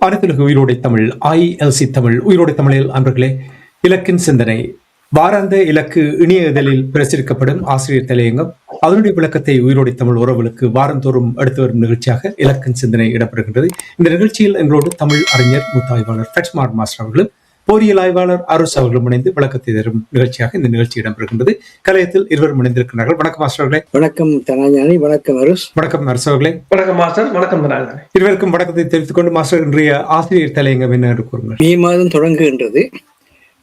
அனைத்துலக உயிரோடை தமிழ் ILC தமிழ் உயிரோடை தமிழில் அன்பர்களே, இலக்கின் சிந்தனை வாராந்த இலக்கு இணைய இதழில் பிரசுரிக்கப்படும் ஆசிரியர் தலையங்கம் அதனுடைய விளக்கத்தை உயிரோடை தமிழ் உறவுகளுக்கு வாரந்தோறும் எடுத்து வரும் நிகழ்ச்சியாக இலக்கின் சிந்தனை இடம்பெறுகின்றது. இந்த நிகழ்ச்சியில் எங்களோடு தமிழ் அறிஞர் மூத்தாய்வாளர் ஃப்ரெட்ஸ்மார்ட் மாஸ்டர் அவர்களும் பொறியியல் ஆய்வாளர் அருஸ் அவர்களும் இணைந்து விளக்கத்தை தரும் நிகழ்ச்சியாக இந்த நிகழ்ச்சி இடம்பெறுகின்றது. கலையத்தில் இருவரும் இணைந்திருக்கிறார்கள். வணக்கம் மாஸ்டர்களே. வணக்கம் தனாஞானி. வணக்கம் அருஸ். வணக்கம் அருஸ் அவர்களே. வணக்கம் மாஸ்டர். வணக்கம் தனாஞானி. இருவருக்கும் வணக்கத்தை தெரிவித்துக் கொண்டு மாஸ்டர், இன்றைய ஆசிரியர் தலையங்கம் என்ன என்று கூறுங்கள். மே மாதம் தொடங்குகின்றது.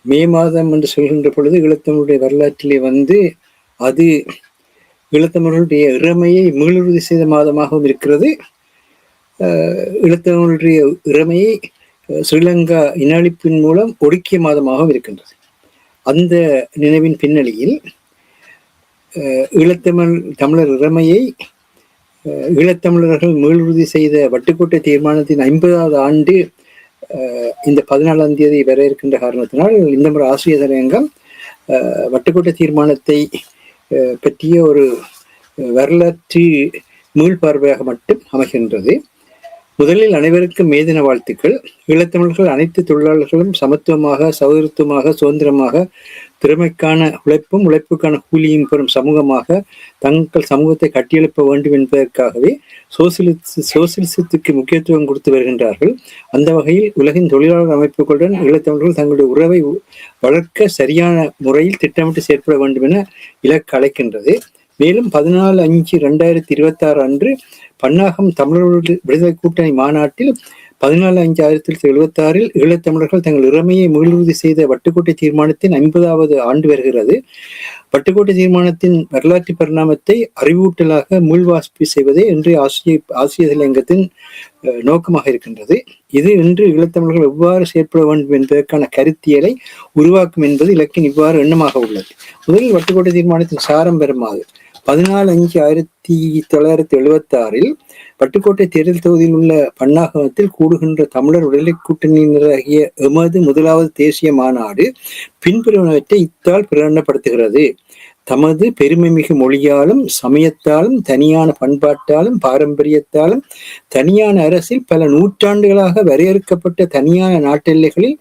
மே மாதம் என்று சொல்கின்ற பொழுது ஈழத்தமிழுடைய வரலாற்றிலே அது ஈழத்தமிழர்களுடைய இறமையை மீளுறுதி செய்த மாதமாகவும் இருக்கிறது. ஈழத்தமிழுடைய இறமையை ஸ்ரீலங்கா இனஅழிப்பின் மூலம் ஒடுக்கிய மாதமாகவும் இருக்கின்றது. அந்த நினைவின் பின்னணியில் தமிழர் இறமையை ஈழத்தமிழர்கள் மீளுறுதி செய்த வட்டுக்கோட்டை தீர்மானத்தின் 50வது ஆண்டு இந்த 14ஆம் தேதி வர இருக்கின்ற காரணத்தினால் இந்த முறை ஆசிரியர் தலையங்கம் வட்டுக்கோட்டை தீர்மானத்தை பற்றிய ஒரு வரலாற்று மீள்பார்வையாக மட்டும் அமைகின்றது. முதலில் அனைவருக்கும் மே தின வாழ்த்துக்கள். ஈழத்தமிழர்கள் அனைத்து தொழிலாளர்களும் சமத்துவமாக, சகோதரத்துவமாக, சுதந்திரமாக, திறமைக்கான உழைப்புக்கான கூலியும் பெறும் சமூகமாக தங்கள் சமூகத்தை கட்டியெழுப்ப வேண்டும் என்பதற்காகவே சோசியலிசத்துக்கு முக்கியத்துவம் கொடுத்து வருகின்றார்கள். அந்த வகையில் உலகின் தொழிலாளர் அமைப்புகளுடன் ஈழத்தமிழர்கள் தங்களுடைய உறவை வளர்க்க சரியான முறையில் திட்டமிட்டு செயற்பட வேண்டும் என இலக்கு அழைக்கின்றது. மேலும் 14/5/2026 அன்று பன்னாகம் தமிழர் விடுதலை கூட்டணி மாநாட்டில் 14/5/1976 ஈழத்தமிழர்கள் தங்கள் இறமையை மீளுறுதி செய்த வட்டுக்கோட்டை தீர்மானத்தின் 50வது ஆண்டு வருகிறது. வட்டுக்கோட்டை தீர்மானத்தின் வரலாற்று பரிணாமத்தை அறிவூட்டலாக மீள்வாசிப்பு செய்வதே இன்றைய ஆசிரியர் தலையங்கத்தின் நோக்கமாக இருக்கின்றது. இது இன்று ஈழத்தமிழர்கள் எவ்வாறு செயற்பட வேண்டும் என்பதற்கான கருத்தியலை உருவாக்கும் என்பது இலக்கின் இவ்வாறு எண்ணமாக உள்ளது. முதலில் வட்டுக்கோட்டை தீர்மானத்தின் சாரம் பெறுமாறு 14/5/1976 வட்டுக்கோட்டை தேர்தல் தொகுதியில் உள்ள பன்னாகமத்தில் கூடுகின்ற தமிழர் விடுதலை கூட்டணியினராகிய எமது முதலாவது தேசிய மாநாடு பின்வருவனவற்றை இத்தால் பிரகடனப்படுத்துகிறது. தமது பெருமைமிகு மொழியாலும் சமயத்தாலும் தனியான பண்பாட்டாலும் பாரம்பரியத்தாலும் தனியான அரசில் பல நூற்றாண்டுகளாக வரையறுக்கப்பட்ட தனியான நாட்டெல்லைகளில்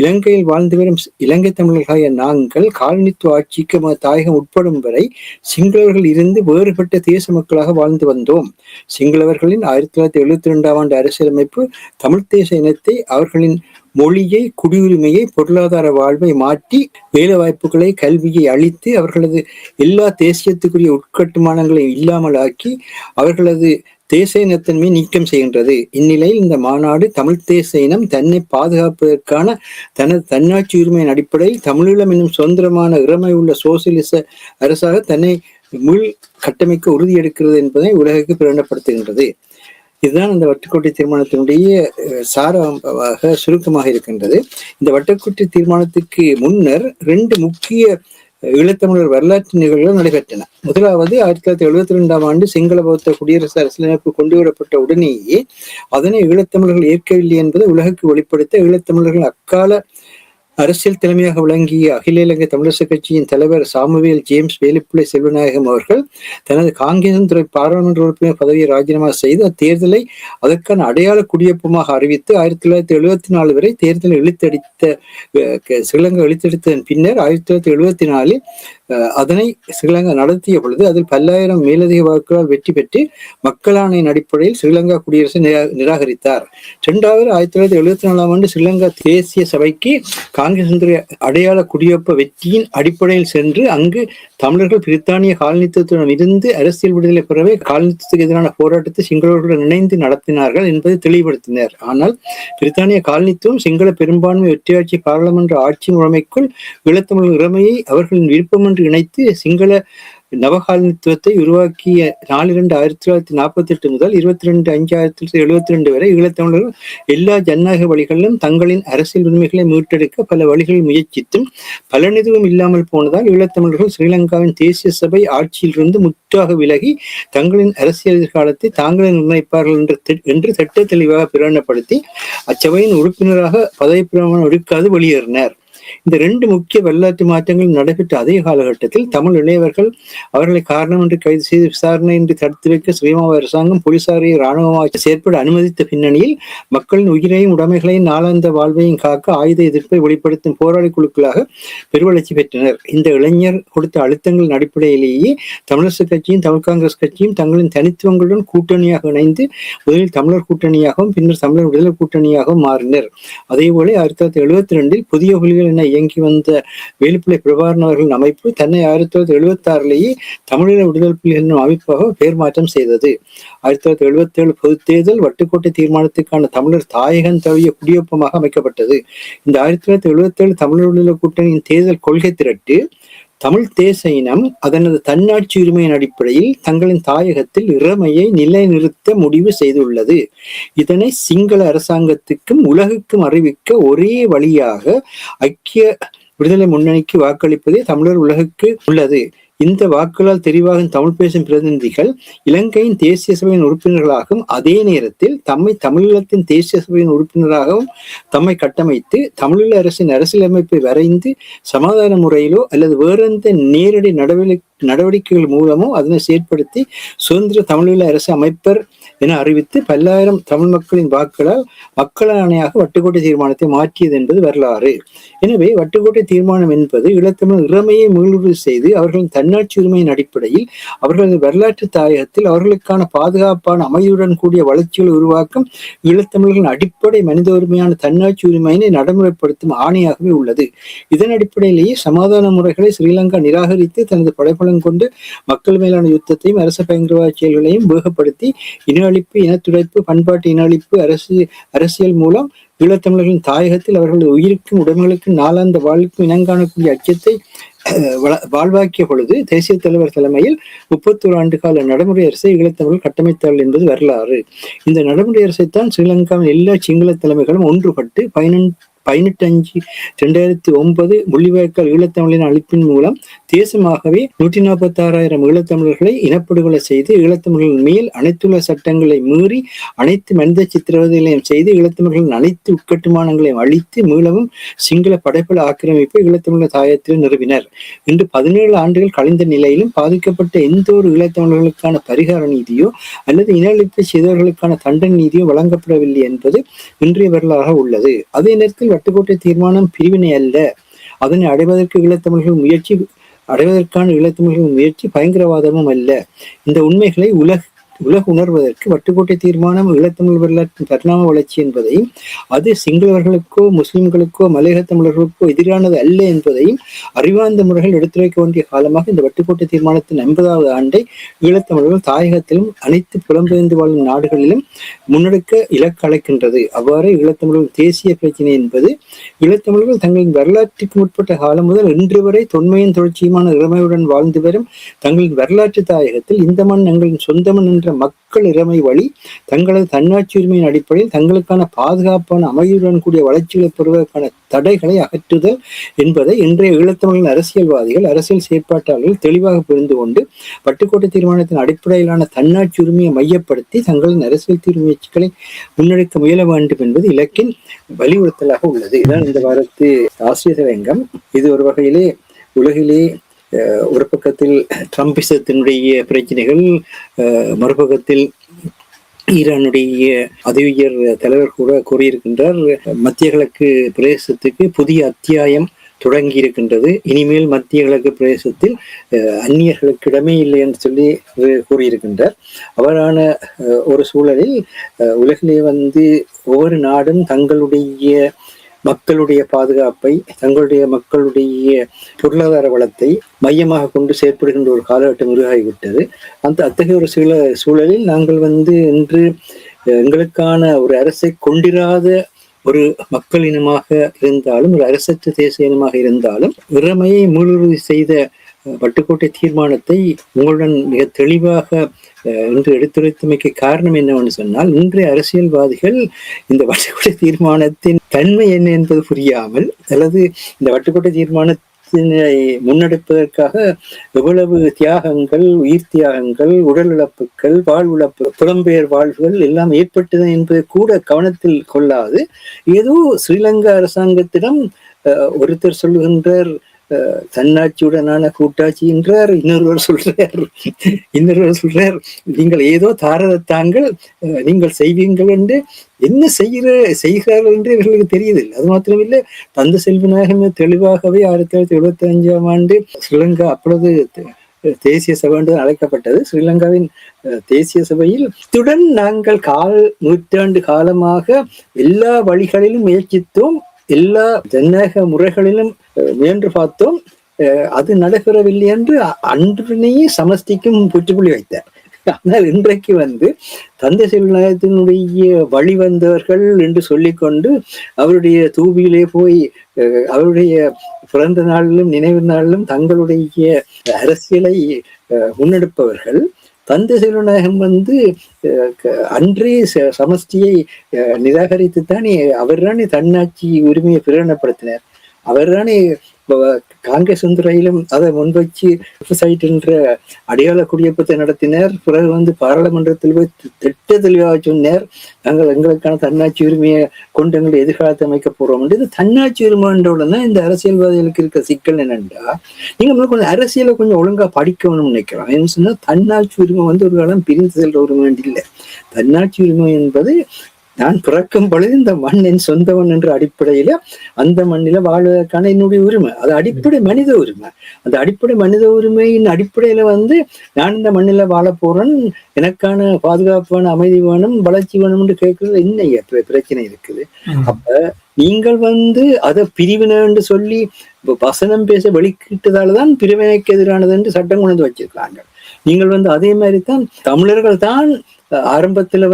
இலங்கையில் வாழ்ந்து வரும் இலங்கை தமிழர்களாகிய நாங்கள் காலனித்துவ ஆட்சிக்கு தாயகம் உட்படும் வரை சிங்களவர்கள் இருந்து வேறுபட்ட தேச மக்களாக வாழ்ந்து வந்தோம். சிங்களவர்களின் 1972ஆம் ஆண்டு அரசியலமைப்பு தமிழ் தேச இனத்தை, அவர்களின் மொழியை, குடியுரிமையை, பொருளாதார வாழ்வை மாற்றி வேலை வாய்ப்புகளை, கல்வியை அளித்து அவர்களது எல்லா தேசியத்துக்குரிய உட்கட்டுமானங்களை இல்லாமல் ஆக்கி அவர்களது தேச இனத்தன்மை நீக்கம் செய்கின்றது. இந்நிலையில் இந்த மாநாடு தமிழ் தேச இனம் தன்னை பாதுகாப்பதற்கான தனது தன்னாட்சி உரிமையின் அடிப்படையில் தமிழீழம் என்னும் சுதந்திரமான இறமை உள்ள சோசியலிச அரசாக தன்னை மீள் கட்டமைக்க உறுதியெடுக்கிறது என்பதை உலகுக்கு பிரகடனப்படுத்துகின்றது. இதுதான் இந்த வட்டுக்கோட்டை தீர்மானத்தினுடைய சாரமாக சுருக்கமாக இருக்கின்றது. இந்த வட்டுக்கோட்டை தீர்மானத்துக்கு முன்னர் 2 முக்கிய ஈழத்தமிழர் வரலாற்று நிகழ்வுகள் நடைபெற்றன. முதலாவது 1972ஆம் ஆண்டு சிங்கள பௌத்த குடியரசு அரசியலமைப்பு கொண்டுவரப்பட்ட உடனேயே அதனை ஈழத்தமிழர்கள் ஏற்கவில்லை என்பதை உலகுக்கு வெளிப்படுத்த ஈழத்தமிழர்கள் அக்கால அரசியல் தலைமையாக விளங்கிய அகில இலங்கை தமிழரசு கட்சியின் தலைவர் சாமுவேல் ஜேம்ஸ் வேலுப்பிள்ளை செல்வநாயகம் அவர்கள் தனது காங்கேசன்துறை பாராளுமன்ற உறுப்பினர் பதவியை ராஜினாமா செய்து அத்தேர்தலை அதற்கான அடையாள குடியொப்பமாக அறிவித்து 1974 வரை தேர்தலை ஸ்ரீலங்கா இழுத்தெடுத்ததன் பின்னர் 1974 அதனை ஸ்ரீலங்கா நடத்திய பொழுது அதில் 10,000 மேலதிக வாக்குகளால் வெற்றி பெற்று மக்களாணையின் அடிப்படையில் ஸ்ரீலங்கா குடியரசை நிராகரித்தார். 1974ஆம் ஆண்டு ஸ்ரீலங்கா தேசிய சபைக்கு காங்கிரஸ் அடையாள குடியொப்ப வெற்றியின் அடிப்படையில் சென்று அங்கு தமிழர்கள் பிரித்தானிய காலனித்துவத்துடன் இருந்து அரசியல் விடுதலை பெறவே காலனித்துவத்துக்கு எதிரான போராட்டத்தை சிங்களவர்களுடன் இணைந்து நடத்தினார்கள் என்பதை தெளிவுபடுத்தினர். ஆனால் பிரித்தானிய காலனித்துவம் சிங்கள பெரும்பான்மை ஒற்றையாட்சி பாராளுமன்ற ஆட்சி முறைமைக்குள் ஈழத்தமிழ் இறமையை அவர்களின் விருப்பமென்று இணைத்து சிங்கள நவகாலனித்துவத்தை உருவாக்கிய 4/2/1948 முதல் 22/5/1972 வரை ஈழத்தமிழர்கள் எல்லா ஜனநாயக வழிகளிலும் தங்களின் அரசியல் உரிமைகளை மீட்டெடுக்க பல வழிகளில் முயற்சித்தும் பலனெதுவும் இல்லாமல் போனதால் ஈழத்தமிழர்கள் ஸ்ரீலங்காவின் தேசிய சபை ஆட்சியிலிருந்து முற்றாக விலகி தங்களின் அரசியல் எதிர்காலத்தை தாங்களே நிர்ணயிப்பார்கள் என்று திட்ட தெளிவாக பிரகடனப்படுத்தி அச்சபையின் உறுப்பினராக பதவி பிரமாணம் எடுக்காது வெளியேறினர். இந்த ரெண்டு முக்கிய வரலாற்று மாற்றங்கள் நடைபெற்ற அதே காலகட்டத்தில் தமிழ் இளையவர்கள் அவர்களை காரணம் என்று கைது செய்து விசாரணை என்று தடுத்து வைக்க ஸ்ரீமாவ அரசாங்கம் போலீசாரை இராணுவமாக செயற்பட அனுமதித்த பின்னணியில் மக்களின் உயிரையும் உடைமைகளையும் நாளாந்த வாழ்வையும் காக்க ஆயுத எதிர்ப்பை வெளிப்படுத்தும் போராளி குழுக்களாக பெருவளர்ச்சி பெற்றனர். இந்த இளைஞர் கொடுத்த அழுத்தங்களின் அடிப்படையிலேயே தமிழரசு கட்சியும் தமிழ் காங்கிரஸ் கட்சியும் தங்களின் தனித்துவங்களுடன் கூட்டணியாக இணைந்து முதலில் தமிழர் கூட்டணியாகவும் பின்னர் தமிழர் விடுதலை கூட்டணியாகவும் மாறினர். அதேபோல 1972 புதிய புலிகள் என இயங்கி வந்த வேலுப்பிள்ளை பிரபாகரன் அவர்களின் அமைப்பு தன்னை 1976 தமிழீழ விடுதலை புலிகள் என்னும் அமைப்பாக பெயர் மாற்றம் செய்தது. 1977 பொதுத் தேர்தல் வட்டுக்கோட்டை தீர்மானத்துக்கான தமிழர் தாயகம் தழுவிய குடியொப்பமாக அமைக்கப்பட்டது. இந்த 1977 தமிழர் விடுதலை கூட்டணியின் தேர்தல் கொள்கை திரட்டு தமிழ் தேச இனம் அதனது தன்னாட்சி உரிமையின் அடிப்படையில் தங்களின் தாயகத்தில் இறைமையை நிலைநிறுத்த முடிவு செய்துள்ளது. இதனை சிங்கள அரசாங்கத்துக்கும் உலகுக்கும் அறிவிக்க ஒரே வழியாக ஐக்கிய விடுதலை முன்னணிக்கு வாக்களிப்பதே தமிழர் உலகுக்கு உள்ளது. இந்த வாக்குகளால் தெரிவாகும் தமிழ் பேசும் பிரதிநிதிகள் இலங்கையின் தேசிய சபையின் உறுப்பினர்களாகவும் அதே நேரத்தில் தம்மை தமிழீழத்தின் தேசிய சபையின் உறுப்பினராகவும் தம்மை கட்டமைத்து தமிழீழ அரசின் அரசியலமைப்பை வரைந்து சமாதான முறையிலோ அல்லது வேறெந்த நேரடி நடவடிக்கைகள் மூலமோ அதனை செயற்படுத்தி சுதந்திர தமிழீழ அரசு அமைப்பர் என அறிவித்து பல்லாயிரம் தமிழ் மக்களின் வாக்குகளால் மக்கள் ஆணையாக வட்டுக்கோட்டை தீர்மானத்தை மாற்றியது என்பது வரலாறு. எனவே வட்டுக்கோட்டை தீர்மானம் என்பது ஈழத்தமிழர் இறைமையை மீளுறுதி செய்து அவர்களின் தன்னாட்சி உரிமையின் அடிப்படையில் அவர்களது வரலாற்று தாயகத்தில் அவர்களுக்கான பாதுகாப்பான அமைதியுடன் கூடிய வளர்ச்சிகளை உருவாக்கும் ஈழத்தமிழர்களின் அடிப்படை மனித உரிமையான தன்னாட்சி உரிமையினை நடைமுறைப்படுத்தும் ஆணையாகவே உள்ளது. இதன் அடிப்படையிலேயே சமாதான முறைகளை ஸ்ரீலங்கா நிராகரித்து தனது படைபலம் கொண்டு மக்கள் மேலான யுத்தத்தையும் அரச பயங்கரவாத செயல்களையும் வேகப்படுத்தி இன அழிப்பு, இனத்துடைப்பு, பண்பாட்டு இன அழிப்பு, அரசியல் மூலம் ஈழத்தமிழர்களின் தாயகத்தில் அவர்களது உயிருக்கும் உடைமைகளுக்கும் நாளாந்த வாழ்வுக்கும் இனங்காணக்கூடிய அச்சத்தை வாழ்வாக்கிய பொழுது தேசிய தலைவர் தலைமையில் 31 ஆண்டு கால நடைமுறை அரசை ஈழத்தமிழர்கள் கட்டமைத்தார்கள் என்பது வரலாறு. இந்த நடைமுறை அரசைத்தான் ஸ்ரீலங்காவின் எல்லா சிங்கள தலைமைகளும் ஒன்றுபட்டு 18/5/2009 முள்ளிவாய்க்கால் ஈழத்தமிழின் அழிப்பின் மூலம் தேசமாகவே 146,000 ஈழத்தமிழர்களை இனப்படுகொலை செய்து ஈழத்தமிழர்கள் மேல் அனைத்துள்ள சட்டங்களை மீறி அனைத்து மனித சித்திரவதைகளையும் செய்து ஈழத்தமிழர்களின் அனைத்து உட்கட்டுமானங்களையும் அழித்து மீளவும் சிங்கள படைப்பல ஆக்கிரமிப்பை ஈழத்தமிழர் தாயத்தில் நிறுவினர். இன்று 17 ஆண்டுகள் கழிந்த நிலையிலும் பாதிக்கப்பட்ட எந்த ஒரு ஈழத்தமிழர்களுக்கான பரிகார நீதியோ அல்லது இன அழிப்பை செய்தவர்களுக்கான தண்டனை நீதியோ வழங்கப்படவில்லை என்பது இன்றைய வரலாறாக உள்ளது. அதே நேரத்தில் வட்டுக்கோட்டை தீர்மானம் பிரிவினை அல்ல. அதனை அடைவதற்கான ஈழத்தமிழர்கள் முயற்சி பயங்கரவாதமும் அல்ல. இந்த உண்மைகளை உலக உணர்வதற்கு வட்டுக்கோட்டை தீர்மானம் ஈழத்தமிழ் வரலாற்றின் பரிணாம வளர்ச்சி என்பதையும் அது சிங்களவர்களுக்கோ முஸ்லிம்களுக்கோ மலையக தமிழர்களுக்கோ எதிரானது அல்ல என்பதையும் அறிவார்ந்த முறைகள் எடுத்துரைக்க வேண்டிய காலமாக இந்த வட்டுக்கோட்டை தீர்மானத்தின் 50வது ஆண்டை ஈழத்தமிழர்கள் தாயகத்திலும் அனைத்து புலம்பெயர்ந்து வாழும் நாடுகளிலும் முன்னெடுக்க இலக்கு அழைக்கின்றது. அவ்வாறு ஈழத்தமிழர்கள் தேசிய பிரச்சினை என்பது ஈழத்தமிழர்கள் தங்களின் வரலாற்றுக்கு முற்பட்ட காலம் முதல் இன்று வரை தொன்மையின் தொடர்ச்சியுமான இறைமையுடன் வாழ்ந்து வரும் தங்களின் வரலாற்று தாயகத்தில் இந்த மண் எங்களின் சொந்த மண் என்ற மக்கள் இறைமை வழி தங்களது தன்னாட்சி உரிமையின் அடிப்படையில் தங்களுக்கான பாதுகாப்பான அமைதியுடன் கூடிய வளர்ச்சிகளை பெறுவதற்கான தடைகளை அகற்றுதல் என்பதை இன்றைய ஈழத்தமிழின் அரசியல்வாதிகள், அரசியல் செயற்பாட்டாளர்கள் தெளிவாக புரிந்து கொண்டு வட்டுக்கோட்டை தீர்மானத்தின் அடிப்படையிலான தன்னாட்சி உரிமையை மையப்படுத்தி தங்களின் அரசியல் தீர்வு முயற்சிகளை முன்னெடுக்க முயல வேண்டும் என்பது இலக்கின் வலியுறுத்தலாக உள்ளது. இதுதான் இந்த வாரத்து ஆசிரியர் தலையங்கம். இது ஒரு வகையிலே உலகிலே ஒரு பக்கத்தில் ட்ரம்பிசத்தினுடைய பிரச்சனைகள், மறுபக்கத்தில் ஈரானுடைய உயர் தலைவர் கூட கூறியிருக்கின்றார், மத்திய கிழக்கு பிரதேசத்துக்கு புதிய அத்தியாயம் தொடங்கி இருக்கின்றது. இனிமேல் மத்திய கிழக்கு பிரதேசத்தில் அந்நியர்களுக்கு இடமே இல்லை என்று சொல்லி கூறியிருக்கின்றார். அவரான ஒரு சூழலில் உலகிலே ஒவ்வொரு நாடும் தங்களுடைய மக்களுடைய பாதுகாப்பை, தங்களுடைய மக்களுடைய பொருளாதார வளத்தை மையமாக கொண்டு செயற்படுகின்ற ஒரு காலகட்டம் உருவாகிவிட்டது. அத்தகைய ஒரு சூழலில் நாங்கள் இன்று எங்களுக்கான ஒரு அரசை கொண்டிராத ஒரு மக்கள் இனமாக இருந்தாலும், ஒரு அரசற்ற தேச இனமாக இருந்தாலும், இறைமையை மீளுறுதி செய்த வட்டுக்கோட்டை தீர்மானத்தை உங்களுடன் மிக தெளிவாக இன்று எடுத்துரைத்தமைக்கு காரணம் என்னவென்று சொன்னால், இன்றைய அரசியல்வாதிகள் இந்த வட்டுக்கோட்டை தீர்மானத்தின் தன்மை என்ன என்பது புரியாமல், அல்லது இந்த வட்டுக்கோட்டை தீர்மானத்தினை முன்னெடுப்பதற்காக எவ்வளவு தியாகங்கள், உயிர் தியாகங்கள், உடல் இழப்புகள், வாழ்விழப்பு, புலம்பெயர் வாழ்வுகள் எல்லாம் ஏற்பட்டது என்பதை கூட கவனத்தில் கொள்ளாது, ஏதோ ஸ்ரீலங்கா அரசாங்கத்திடம் ஒருத்தர் சொல்லுகின்றார் தன்னாட்சியுடனான கூட்டாட்சி என்றார், இன்னொருவர் சொல்றார் நீங்கள் ஏதோ தாரத தாங்கள் நீங்கள் செய்வீங்கள் என்று என்ன செய்கிறார்கள் என்று இவர்களுக்கு தெரியவில்லை. அது மாத்திரமில்லை, தந்த செல்வநாயகம் தெளிவாகவே 1975 ஸ்ரீலங்கா அப்பொழுது தேசிய சபை என்று அழைக்கப்பட்டது, ஸ்ரீலங்காவின் தேசிய சபையில் இத்துடன் நாங்கள் நூற்றாண்டு காலமாக எல்லா வழிகளிலும் முயற்சித்தோம், எல்லா ஜனநாயக முறைகளிலும் முயன்று பார்த்தோம், அது நடைபெறவில்லை என்று அன்றையே சமஷ்டிக்கும் புற்றுப்புள்ளி வைத்தார். ஆனால் இன்றைக்கு தந்தை செல்வநாயகத்தினுடைய வழி வந்தவர்கள் என்று சொல்லிக்கொண்டு அவருடைய தூபியிலே போய் அவருடைய பிறந்த நாளிலும் நினைவு நாளிலும் தங்களுடைய அரசியலை முன்னெடுப்பவர்கள் தந்தை செல்வநாயகம் அன்றே சமஷ்டியை நிராகரித்துத்தானே அவர்தானே தன்னாட்சி உரிமையை பிரகடனப்படுத்தினார். அவர்தானே காங்கிரஸ் துறையிலும் அதை முன்வச்சு சைட் என்ற அடையாள குடியேற்றத்தை நடத்தினார். பிறகு பாராளுமன்றத்தில் போய் திட்ட தெளிவாக சொன்னார், நாங்கள் எங்களுக்கான தன்னாட்சி உரிமையை கொண்டு எங்களுடைய எதிர்காலத்தை அமைக்க போறோம் என்று. இந்த தன்னாட்சி உரிமைன்றவுடனே இந்த அரசியல்வாதிகளுக்கு இருக்க சிக்கல் என்னென்றா, நீங்க கொஞ்சம் அரசியலை கொஞ்சம் ஒழுங்கா படிக்கணும்னு நினைக்கலாம். என்ன சொன்னா, தன்னாட்சி உரிமை ஒரு காலம் பிரிந்து செல்ற உரிமை இல்லை. தன்னாட்சி உரிமை என்பது நான் பிறக்கும் பொழுது இந்த மண் என் சொந்தவன் என்ற அடிப்படையில அந்த மண்ணில வாழ்வதற்கான என்னுடைய உரிமை, அது அடிப்படை மனித உரிமை. அந்த அடிப்படை மனித உரிமையின் அடிப்படையில நான் இந்த மண்ணில வாழ போறேன், எனக்கான பாதுகாப்பான அமைதி வேணும், வளர்ச்சி வேணும் என்று கேட்கறது என்ன பிரச்சனை இருக்குது? அப்ப நீங்கள் அதை பிரிவினை என்று சொல்லி வசனம் பேச வெளிக்கிட்டதாலதான் பிரிவினைக்கு எதிரானது என்று சட்டம் கொண்டு வச்சிருக்காங்க. நீங்கள் அதே மாதிரிதான் தமிழர்கள் தான் ஆரம்பத்துல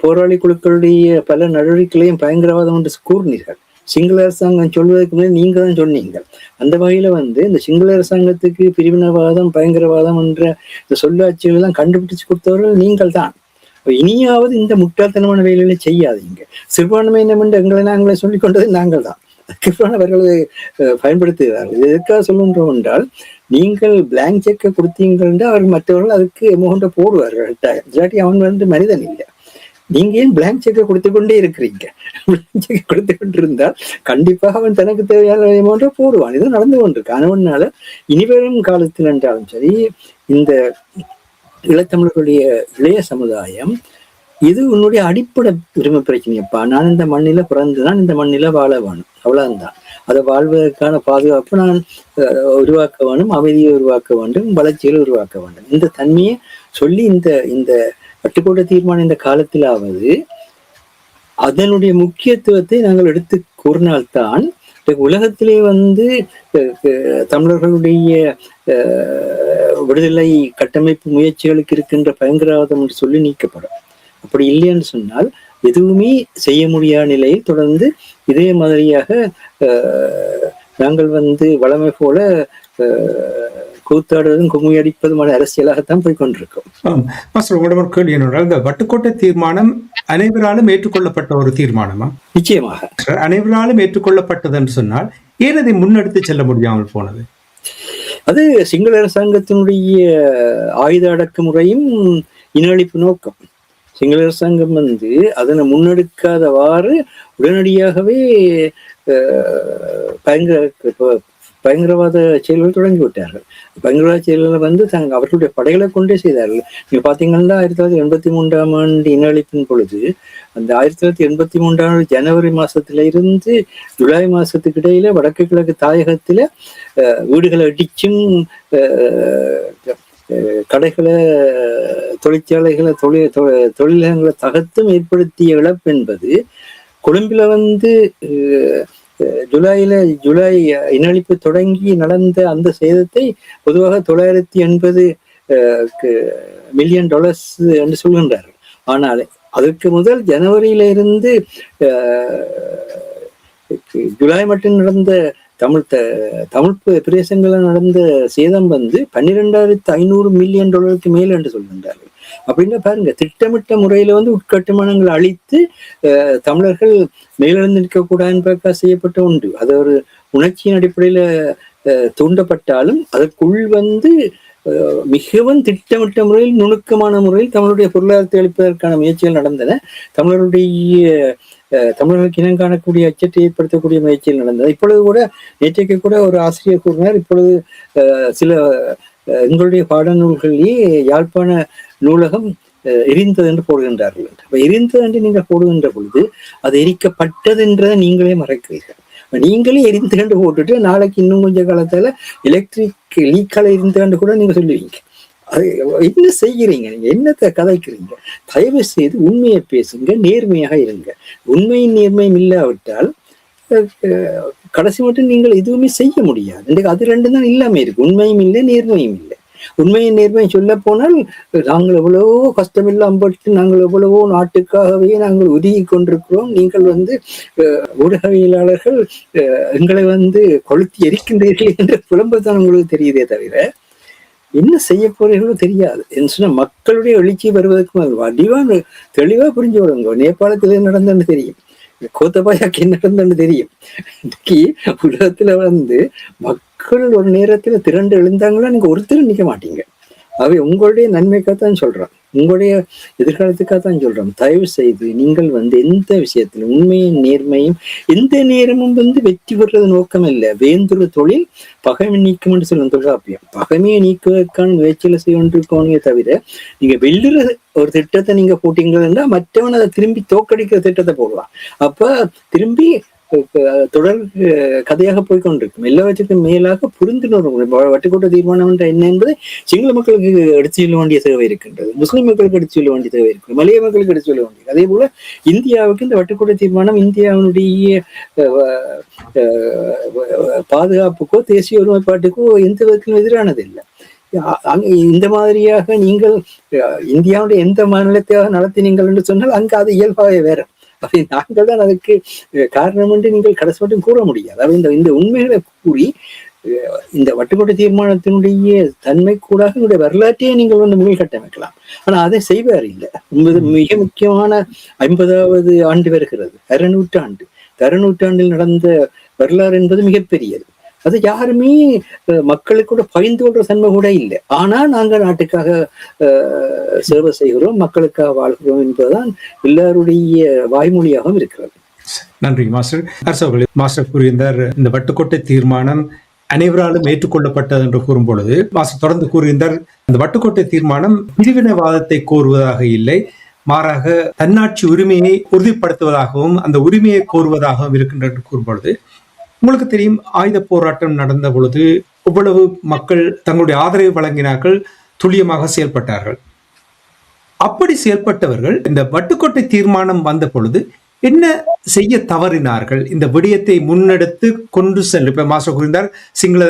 போராளி குழுக்களுடைய பல நடவடிக்கைகளையும் பயங்கரவாதம் என்று கூறினீர்கள். சிங்கள அரசாங்கம் சொல்வதற்கு முன்னாடி நீங்க தான் சொன்னீங்க. அந்த வகையில இந்த சிங்கள அரசாங்கத்துக்கு பிரிவினவாதம் பயங்கரவாதம் என்ற இந்த சொல்லாட்சிகள் எல்லாம் கண்டுபிடிச்சு கொடுத்தவர்கள் நீங்கள் தான். இனியாவது இந்த முட்டாள்தனமான வேலைகளை செய்யாதீங்க. சிறுபான்மையினம் என்று நாங்களே சொல்லிக் கொண்டது நாங்கள் தான். அவர்களை பயன்படுத்துகிறார்கள். எதற்காக சொல்லுன்றோம் என்றால், நீங்கள் பிளாங்க் செக்கை கொடுத்தீங்கள் என்று அவர்கள் மற்றவர்கள் அதுக்கு எமௌண்ட்டை போடுவார்கள். இல்லாட்டி அவன் மனிதன் இல்லை. நீங்க ஏன் பிளாங்க் செக்கை கொடுத்து கொண்டே இருக்கிறீங்க? பிளாங்க் செக்கை கொடுத்து கொண்டிருந்தால் கண்டிப்பாக அவன் தனக்கு தேவையான எமௌண்ட்டை போடுவான். இது நடந்து கொண்டிருக்கு. அதனால இனிவரும் காலத்தில் என்றாலும் சரி, இந்த ஈழத்தமிழர்களுடைய இளைய சமுதாயம் இது உன்னுடைய அடிப்படை உரிமை பிரச்சனையப்பா. நான் இந்த மண்ணில பிறந்துதான் இந்த மண்ணில வாழ வேணும், அவ்வளவுதான். அதை வாழ்வதற்கான பாதுகாப்பு நான் உருவாக்க வேண்டும், அமைதியை உருவாக்க வேண்டும், வளர்ச்சிகளை உருவாக்க வேண்டும். இந்த தன்மையை சொல்லி இந்த பட்டுக்கோட்டை தீர்மானம் இந்த காலத்திலாவது அதனுடைய முக்கியத்துவத்தை நாங்கள் எடுத்து கூறினால்தான் உலகத்திலே தமிழர்களுடைய விடுதலை கட்டமைப்பு முயற்சிகளுக்கு இருக்கின்ற பயங்கரவாதம் என்று சொல்லி நீக்கப்படும். அப்படி இல்லைன்னு சொன்னால் எதுவுமே செய்ய முடியாத நிலையில் தொடர்ந்து இதே மாதிரியாக நாங்கள் வளமை போல கூத்தாடுவதும் கும்மி அடிப்பதுமான அரசியலாகத்தான் போய் கொண்டிருக்கோம். கேள்வி என்னென்றால், இந்த வட்டுக்கோட்டை தீர்மானம் அனைவராலும் ஏற்றுக்கொள்ளப்பட்ட ஒரு தீர்மானமா? நிச்சயமாக அனைவராலும் ஏற்றுக்கொள்ளப்பட்டது என்று சொன்னால் ஏன் அதை முன்னெடுத்து செல்ல முடியாமல் போனது? அது சிங்கள அரசாங்கத்தினுடைய ஆயுத அடக்குமுறையும் இனஅழிப்பு நோக்கம். சிங்கள அரசாங்கம் அதனை முன்னெடுக்காதவாறு உடனடியாகவே பயங்கரவாத செயல்கள் தொடங்கி விட்டார்கள். பயங்கரவாத செயல்களை அவர்களுடைய படைகளை கொண்டே செய்தார்கள். நீங்க பாத்தீங்கன்னா 1983 இனஅழிப்பின் பொழுது அந்த 1983 ஜனவரி மாசத்திலிருந்து ஜூலை மாசத்துக்கு இடையில வடக்கு கிழக்கு தாயகத்துல வீடுகளை அடிச்சும் கடைகளை தொழிற்சாலைகளை தொழிலகங்களை தகர்த்தும் ஏற்படுத்திய இழப்பு என்பது கொழும்பில ஜூலை இனஅழிப்பு தொடங்கி நடந்த அந்த சேதத்தை பொதுவாக $980 மில்லியன் என்று சொல்கின்றார்கள். ஆனால் அதற்கு முதல் ஜனவரியில இருந்து ஜூலை மட்டும் நடந்த தமிழ் பிரதேசங்கள்ல நடந்த சேதம் $12,500 மில்லியன் மேல் என்று சொல்கின்றார்கள். அப்படின்னா பாருங்க, திட்டமிட்ட முறையில உட்கட்டுமானங்களை அழித்து தமிழர்கள் மேலிருந்து நிற்கக்கூடாது என்பதற்காக செய்யப்பட்ட ஒன்று. அது ஒரு உணர்ச்சியின் அடிப்படையில தூண்டப்பட்டாலும் அதற்குள் மிகவும் திட்டமிட்ட முறையில் நுணுக்கமான முறையில் தமிழுடைய பொருளாதாரத்தை அளிப்பதற்கான முயற்சிகள் நடந்தன. தமிழருடைய தமிழர்களுக்கு இனம் காணக்கூடிய அச்சத்தை ஏற்படுத்தக்கூடிய முயற்சியில் நடந்தது. இப்பொழுது கூட நேற்றைக்கு கூட ஒரு ஆசிரியர் கூறினார், இப்பொழுது சில எங்களுடைய பாடநூல்களிலேயே யாழ்ப்பாண நூலகம் எரிந்தது என்று போடுகின்றார்கள். அப்ப எரிந்தது என்று நீங்கள் போடுகின்ற பொழுது அது எரிக்கப்பட்டது என்றதை நீங்களே மறைக்கிறீர்கள். நீங்களே எரிந்து கண்டு போட்டுட்டு நாளைக்கு இன்னும் கொஞ்சம் காலத்துல எலக்ட்ரிக் லீக்கால எரிந்து கண்டு கூட நீங்க சொல்லுவீங்க. அது என்ன செய்கிறீங்க? நீங்க என்னத்தை கதைக்கிறீங்க? தயவு செய்து உண்மையை பேசுங்க, நேர்மையாக இருங்க. உண்மையும் நேர்மையும் இல்லாவிட்டால் கடைசி மட்டும் நீங்கள் எதுவுமே செய்ய முடியாது. அது ரெண்டும் தான் இல்லாம இருக்கு. உண்மையும் இல்லை, நேர்மையும் இல்லை. உண்மையின் நேர்மையை சொல்ல போனால் நாங்கள் எவ்வளவோ கஷ்டமில்லாம பட்டு நாங்கள் எவ்வளவோ நாட்டுக்காகவே நாங்கள் உருகி கொண்டிருக்கிறோம். நீங்கள் ஊடகவியலாளர்கள் எங்களை கொளுத்தி எரிக்கின்றீர்கள் என்ற புலம்பல் தான் உங்களுக்கு தெரியுதே தவிர என்ன செய்ய போறீர்களோ தெரியாது. என்று சொன்னா மக்களுடைய எழுச்சி வருவதற்கு வடிவான தெளிவா புரிஞ்சு விடுங்க. நேபாளத்துல நடந்தன்னு தெரியும், கோத்தபாயாக்கு என்ன நடந்தன்னு தெரியும். இன்னைக்கு உலகத்துல மக்கள் ஒரு நேரத்துல திரண்டு எழுந்தாங்களா நீங்க ஒருத்தர் நிக்க மாட்டீங்க. அவை உங்களுடைய நன்மைக்காகத்தான் சொல்றோம், உங்களுடைய எதிர்காலத்துக்காகத்தான் சொல்றோம். தயவு செய்து நீங்கள் எந்த விஷயத்திலும் உண்மையும் நேர்மையும் எந்த நேரமும் வெற்றி பெறுறது நோக்கம் இல்லை. வேந்துரு தொழில் பகைமை நீக்கும் என்று சொல்லும் தொல்காப்பியம். பகைமையை நீக்குவதற்கான முயற்சியில செய்ய கொண்டிருக்கோனே தவிர நீங்க வெள்ளுற ஒரு திட்டத்தை நீங்க போட்டீங்கன்னா மற்றவன் அதை திரும்பி தோக்கடிக்கிற திட்டத்தை போடலாம். அப்ப திரும்பி தொடர் கதையாக போய்கொண்டிருக்கும். எல்லாவற்றுக்கும் மேலாக புரிந்துணர்வு வட்டுக்கோட்டை தீர்மானம் என்ற என்ன என்பதை சிங்கள மக்களுக்கு எடுத்து செல்ல வேண்டிய தேவை இருக்கின்றது, முஸ்லிம் மக்களுக்கு எடுத்து செல்ல வேண்டிய தேவை இருக்கிறது, மலைய மக்களுக்கு எடுத்து செல்ல வேண்டியது. அதே போல இந்தியாவுக்கு இந்த வட்டுக்கோட்டை தீர்மானம் இந்தியாவுடைய பாதுகாப்புக்கோ தேசிய ஒருமைப்பாட்டுக்கோ எந்த விதத்திலும் எதிரானது இல்லை. இந்த மாதிரியாக நீங்கள் இந்தியாவுடைய எந்த மாநிலத்தையாக நடத்தினீங்கள் என்று சொன்னால் அங்கு அது இயல்பாகவே வேற. அதை நாங்கள் தான் அதுக்கு காரணம் என்று நீங்கள் கடைசி மட்டும் கூற முடியாது. அதாவது இந்த உண்மைகளை கூறி இந்த வட்டுக்கோட்டை தீர்மானத்தினுடைய தன்மை கூட என்னுடைய வரலாற்றையே நீங்கள் முழு கட்டமைக்கலாம். ஆனா அதை செய்வார் இல்லை. மிக முக்கியமான 50வது ஆண்டு வருகிறது, அரைநூற்றாண்டில் நடந்த வரலாறு என்பது மிகப்பெரியது. அது யாருமே மக்களுக்கு கூட பகிர்ந்து கொள்ற தன்மை கூட இல்லை. ஆனா நாங்கள் நாட்டுக்காக சேவை செய்கிறோம், மக்களுக்காக வாழ்கிறோம் என்பதுதான் எல்லாருடைய வாய்மொழியாகவும் இருக்கிறது. நன்றி மாஸ்டர். அரசவர்களே, மாஸ்டர் கூறியிருந்தார் இந்த வட்டுக்கோட்டை தீர்மானம் அனைவராலும் ஏற்றுக்கொள்ளப்பட்டது என்று கூறும் பொழுது மாஸ்டர் தொடர்ந்து கூறுகின்றார், இந்த வட்டுக்கோட்டை தீர்மானம் பிரிவினைவாதத்தை கோருவதாக இல்லை, மாறாக தன்னாட்சி உரிமையை உறுதிப்படுத்துவதாகவும் அந்த உரிமையை கோருவதாகவும் இருக்கின்ற என்று கூறும் பொழுது உங்களுக்கு தெரியும், ஆயுத போராட்டம் நடந்த பொழுது இவ்வளவு மக்கள் தங்களுடைய ஆதரவை வழங்கினார்கள், துல்லியமாக செயல்பட்டார்கள். அப்படி செயல்பட்டவர்கள் இந்த வட்டுக்கோட்டை தீர்மானம் வந்த பொழுது என்ன செய்ய தவறினார்கள்? இந்த விடயத்தை முன்னெடுத்து கொண்டு செல்ல இப்ப மாஸ்டர் கூறினார், சிங்கள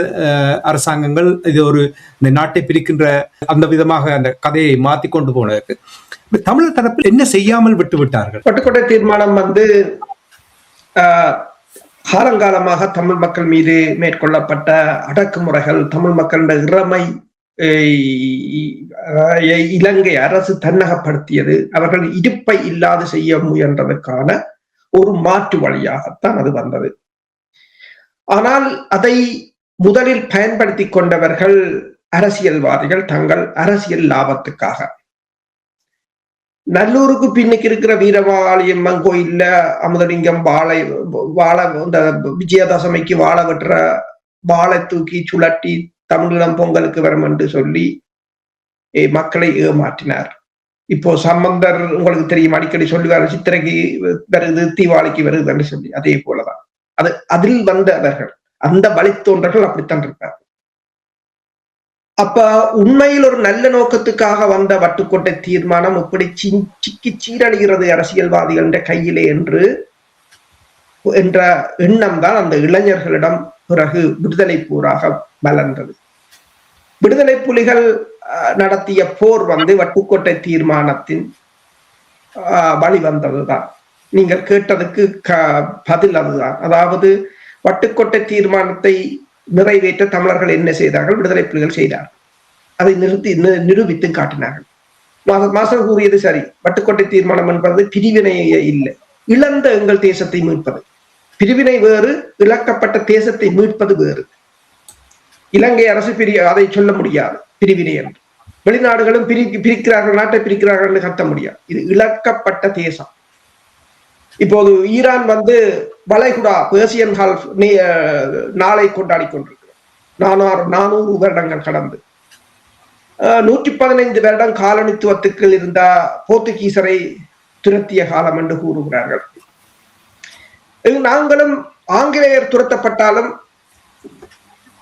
அரசாங்கங்கள் இது இந்த நாட்டை பிரிக்கின்ற அந்த விதமாக அந்த கதையை மாற்றி கொண்டு போனதற்கு தமிழர் தரப்பில் என்ன செய்யாமல் விட்டு விட்டார்கள்? வட்டுக்கோட்டை தீர்மானம் காலங்காலமாக தமிழ் மக்கள் மீது மேற்கொள்ளப்பட்ட அடக்குமுறைகள், தமிழ் மக்களின் இறமை இலங்கை அரசு தன்னகப்படுத்தியது, அவர்கள் இருப்பை இல்லாது செய்ய முயன்றதற்கான ஒரு மாற்று வழியாகத்தான் அது வந்தது. ஆனால் அதை முதலில் பயன்படுத்தி கொண்டவர்கள் அரசியல்வாதிகள் தங்கள் அரசியல் லாபத்துக்காக. நல்லூருக்கு பின்னுக்கு இருக்கிற வீரமாளியம்மன் கோயில்ல அமுதலிங்கம் வாழை இந்த விஜயதசமிக்கு வாழை வெட்டுற வாழை தூக்கி சுழட்டி தமிழீழம் பொங்கலுக்கு வரும் என்று சொல்லி மக்களை ஏமாற்றினார். இப்போ சம்பந்தர் உங்களுக்கு தெரியும், அடிக்கடி சொல்லுவார், சித்திரைக்கு வருது தீபாவளிக்கு வருது என்று சொல்லி. அதே போலதான் அதில் வந்தவர்கள், அந்த வழித்தோன்றர்கள் அப்படித்தான் இருப்பார். அப்ப உண்மையில் ஒரு நல்ல நோக்கத்துக்காக வந்த வட்டுக்கோட்டை தீர்மானம் இப்படி சிக்கி சீரழிகிறது அரசியல்வாதிகள் கையிலே என்ற எண்ணம் தான் அந்த இளைஞர்களிடம் பிறகு விடுதலை போராக மலர்ந்தது. விடுதலை புலிகள் நடத்திய போர் வட்டுக்கோட்டை தீர்மானத்தின் வழி வந்ததுதான். நீங்கள் கேட்டதுக்கு பதில் அதுதான். அதாவது வட்டுக்கோட்டை தீர்மானத்தை நிறைவேற்ற தமிழர்கள் என்ன செய்தார்கள்? விடுதலை புலிகள் செய்தார்கள். அதை நிரூபித்து காட்டினார்கள். மாஸ்டர் கூறியது சரி. வட்டுக்கோட்டை தீர்மானம் என்பது பிரிவினையே இல்லை, இழந்த எங்கள் தேசத்தை மீட்பது. பிரிவினை வேறு, இழக்கப்பட்ட தேசத்தை மீட்பது வேறு. இலங்கை அரசு அதை சொல்ல முடியாது பிரிவினை என்று. வெளிநாடுகளும் பிரிக்கிறார்கள், நாட்டை பிரிக்கிறார்கள் என்று கத்த முடியாது. இது இழக்கப்பட்ட தேசம். இப்போது ஈரான் வந்து வளைகுடா பேர்சியன் கால்ஃப் நாளை கொண்டாடி கொண்டிருக்கிறது. 400 வருடங்கள் கடந்து 115 வருடம் காலனித்துவத்துக்குள் இருந்த போர்த்துகீசரை துரத்திய காலம் என்று கூறுகிறார்கள். நாங்களும் ஆங்கிலேயர் துரத்தப்பட்டாலும்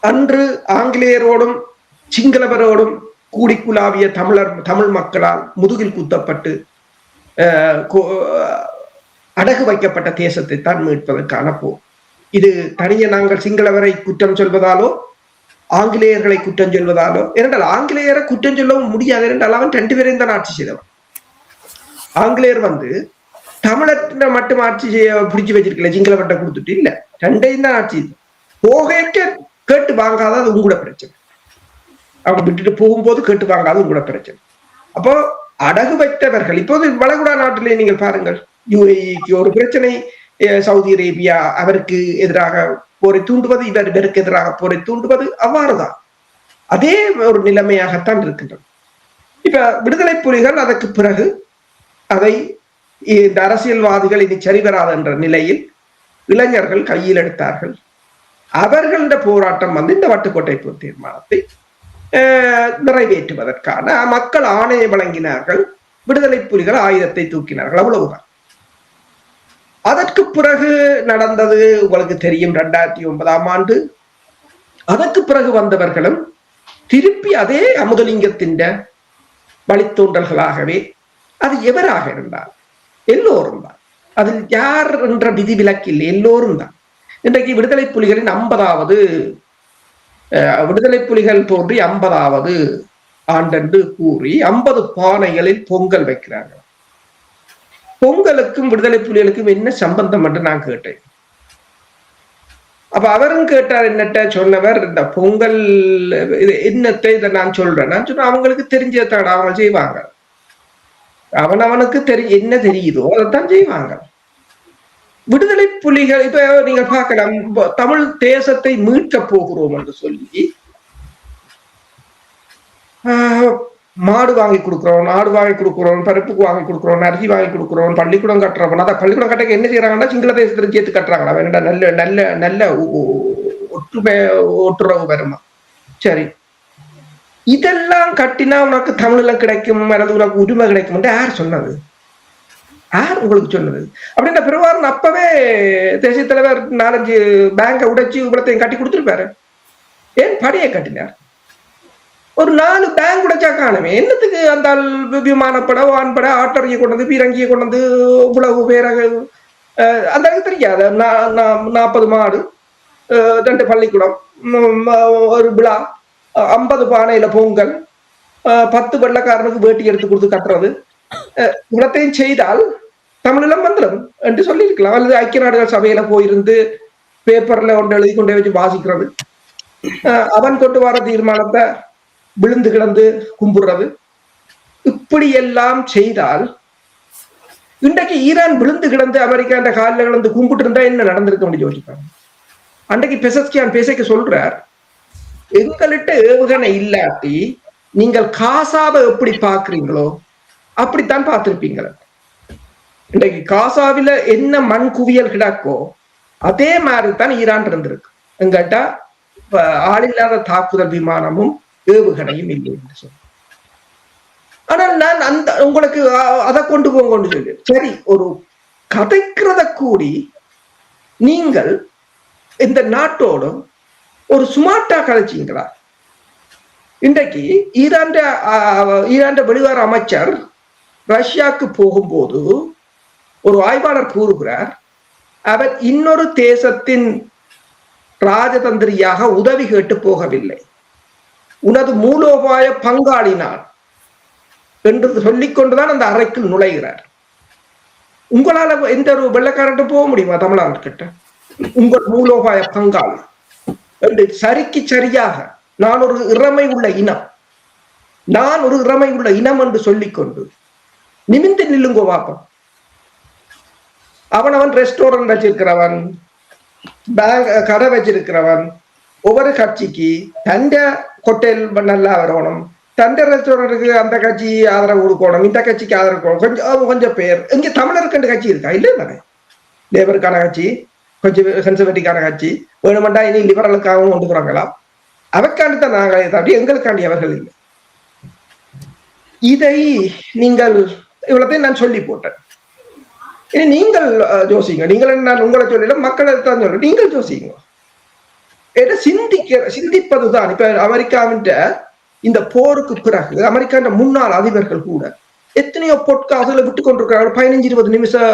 அன்று ஆங்கிலேயரோடும் சிங்களவரோடும் கூடிக்குலாவிய தமிழ் மக்களால் முதுகில் குத்தப்பட்டு அடகு வைக்கப்பட்ட தேசத்தை தான் மீட்பதற்கான போர். இது தனியே நாங்கள் சிங்களவரை குற்றம் சொல்வதாலோ ஆங்கிலேயர்களை குற்றம் சொல்வதாலோ, ஏனென்றால் ஆங்கிலேயரை குற்றம் சொல்லவும் முடியாது. என்றால் அவன் 2 பேரையும் தான் ஆட்சி செய்தவன். ஆங்கிலேயர் வந்து தமிழத்தை மட்டும் ஆட்சி செய்ய பிடிச்சு வச்சிருக்கல, சிங்களவர்கிட்ட கொடுத்துட்டு இல்ல, 2ஐயும் தான் ஆட்சி. போகைக்க கேட்டு வாங்காத அது உங்களோட பிரச்சனை. அவங்க விட்டுட்டு போகும்போது கேட்டு வாங்காத உங்களோட பிரச்சனை. அப்போ அடகு வைத்தவர்கள் இப்போது வளைகுடா நாட்டிலே நீங்கள் பாருங்கள், யுஏஇக்கு ஒரு பிரச்சனை, சவுதி அரேபியா அவருக்கு எதிராக போரை தூண்டுவது, இவருக்கு எதிராக போரை தூண்டுவது, அவ்வாறுதான் அதே ஒரு நிலைமையாகத்தான் இருக்கின்றது. இப்ப விடுதலை புலிகள் அதற்கு பிறகு அதை இந்த அரசியல்வாதிகள் இனி சரிவராது என்ற நிலையில் இளைஞர்கள் கையில் எடுத்தார்கள். அவர்கள போராட்டம் வந்து இந்த வட்டுக்கோட்டை போர் தீர்மானத்தை நிறைவேற்றுவதற்கான மக்கள் ஆணையை வழங்கினார்கள். விடுதலை புலிகள் ஆயுதத்தை தூக்கினார்கள், அவ்வளவுதான். அதற்கு பிறகு நடந்தது உங்களுக்கு தெரியும், 2009ஆம் ஆண்டு. அதற்கு பிறகு வந்தவர்களும் திருப்பி அதே அமுதலிங்கத்தின் வழித்தோன்றல்களாகவே, அது எவராக இருந்தால் எல்லோரும் தான், அதில் யார் என்ற விதிவிலக்கு இல்லை, எல்லோரும் தான். இன்றைக்கு விடுதலை புலிகளின் 50வது விடுதலை புலிகள் தோன்றி 50வது ஆண்டென்று கூறி 50 பானைகளில் பொங்கல் வைக்கிறார்கள். பொங்கலுக்கும் விடுதலை புலிகளுக்கும் என்ன சம்பந்தம் என்று நான் கேட்டேன். அப்ப அவரும் கேட்டார், என்னட்ட சொன்னவர், இந்த பொங்கல் என்னத்தை இதை நான் சொல்றேன். நான் சொன்னேன், அவங்களுக்கு தெரிஞ்சதை அவங்க செய்வாங்க, அவனுக்கு என்ன தெரியுதோ அதைத்தான் செய்வாங்க. விடுதலை புலிகள் இப்ப நீங்க பார்க்கலாம், தமிழ் தேசத்தை மீட்க போகிறோம் என்று சொல்லி மாடு வாங்கி கொடுக்குறோம், ஆடு வாங்கி கொடுக்குறோம், பருப்புக்கு வாங்கி கொடுக்குறோம், அரிசி வாங்கி கொடுக்குறோம், பள்ளிக்கூடம் கட்டுறோம். அதான் பள்ளிக்கூடம் கட்ட என்ன செய்யறாங்கன்னா சிங்கள தேசத்துல சேர்த்து கட்டுறாங்களா, வேண்டா நல்ல நல்ல நல்ல ஒட்டுறவு வருமா? சரி, இதெல்லாம் கட்டினா உனக்கு தமிழ்ல கிடைக்கும் அல்லது உனக்கு உரிமை கிடைக்கும் யார் சொன்னது? யார் உங்களுக்கு சொன்னது? அப்படின்ற பெருவாரன் அப்பவே தேசிய தலைவர் 4-5 பேங்கை உடைச்சு இவ்வளத்தையும் கட்டி கொடுத்துருப்பாரு. ஏன் படையை கட்டினார்? ஒரு 4 பேங்க் உடைச்சா காணுமே, என்னத்துக்கு அந்த விமானப்பட, வான்பட, ஆட்டறியை கொண்டு வந்து, பீரங்கியை கொண்டு வந்து இவ்வளவு பேராக அந்த தெரியாது. 40 மாடு, 2 பள்ளிக்கூடம், ஒரு விழா, 50 பானையில பொங்கல், 10 வெள்ளக்காரனுக்கு வேட்டி எடுத்து கொடுத்து கட்டுறது, இவ்வளத்தையும் செய்தால் தமிழிலம் வந்துடும் என்று சொல்லியிருக்கலாம். அல்லது ஐக்கிய நாடுகள் சபையில போயிருந்து பேப்பர்ல ஒன்று எழுதி கொண்டே வச்சு வாசிக்கிறது, அவன் கொண்டு வர தீர்மானத்தை விழுந்து கிடந்து கும்பிடுறது, இப்படி எல்லாம் செய்தால் இன்றைக்கு ஈரான் விழுந்து கிடந்து அமெரிக்கா என்ற காலில் கிடந்து கும்பிட்டு இருந்தா என்ன நடந்திருக்க முடியும் யோசிப்பாங்க. அன்றைக்கு பெசஸ்கியான் பேசைக்கு சொல்றார், எங்கள்கிட்ட ஏவுகணை இல்லாட்டி நீங்கள் காசாவை எப்படி பாக்குறீங்களோ அப்படித்தான் பார்த்திருப்பீங்க. இன்றைக்கு காசாவில என்ன மண் குவியல் கிடக்கோ அதே மாதிரிதான் ஈரான் இருந்திருக்கு. எங்கிட்ட ஆளில்லாத தாக்குதல் விமானமும் ஏவுகணையும் இல்லை என்று சொல்ல. ஆனால் நான் அந்த உங்களுக்கு அதை கொண்டு போங்க சொல்லி, சரி, ஒரு கதைக்கிறத கூடி நீங்கள் இந்த நாட்டோடு ஒரு சுமார்ட்டா கதைச்சீங்களா? இன்றைக்கு ஈரான் வெளிவார அமைச்சர் ரஷ்யாவுக்கு போகும்போது ஒரு ஆய்வாளர் கூறுகிறார், அவர் இன்னொரு தேசத்தின் ராஜதந்திரியாக உதவி கேட்டு போகவில்லை, உனது மூலோபாய பங்காளி நான் என்று சொல்லிக் கொண்டுதான் அந்த அறைக்குள் நுழைகிறார். உங்களால எந்த ஒரு வெள்ளக்காரன் போக முடியுமா தமிழ்நாட்டுக்கிட்ட? உங்கள் மூலோபாய பங்காளி என்று சரிக்கு சரியாக நான் ஒரு இறமை உள்ள இனம் என்று சொல்லிக்கொண்டு நிமிந்து நில்லுங்கோ பாப்போம். அவன் ரெஸ்டாரண்ட் வச்சிருக்கிறவன், பேங்க் கடை வச்சிருக்கிறவன், ஒவ்வொரு கட்சிக்கு தண்ட ஹோட்டல் நல்லா வரணும், தண்ட ரெஸ்டாரண்ட்டுக்கு அந்த கட்சி ஆதரவு கொடுக்கணும், இந்த கட்சிக்கு ஆதரவு கொடுக்கணும், கொஞ்சம் பேர். இங்க தமிழருக்கு கட்சி இருக்கா? இல்லை தானே. லேபருக்கான கட்சி, கொஞ்சம் கன்சர்வேட்டிவ்கான கட்சி, வேணுமெண்டா இனி லிபரலுக்காகவும் கொண்டு போறாங்களாம். அவக்காண்டி தான் நாங்களே தவிர எங்களுக்காண்டி அவர்கள் இல்லை. இதை நீங்கள் இவ்வளத்தையும் நான் சொல்லி போட்டேன். இனி நீங்கள் யோசிங்க. நீங்கள் நான் உங்களை சொல்லிட மக்களை தான் சொல்றேன். நீங்கள் யோசிங்க. சிந்திப்பதுதான். இப்ப அமெரிக்காவின் இந்த போருக்கு பிறகு அமெரிக்கா முன்னாள் அதிபர்கள் கூட எத்தனையோ பொட்காசுல விட்டு கொண்டிருக்கிறாங்க. 15-20 நிமிஷம்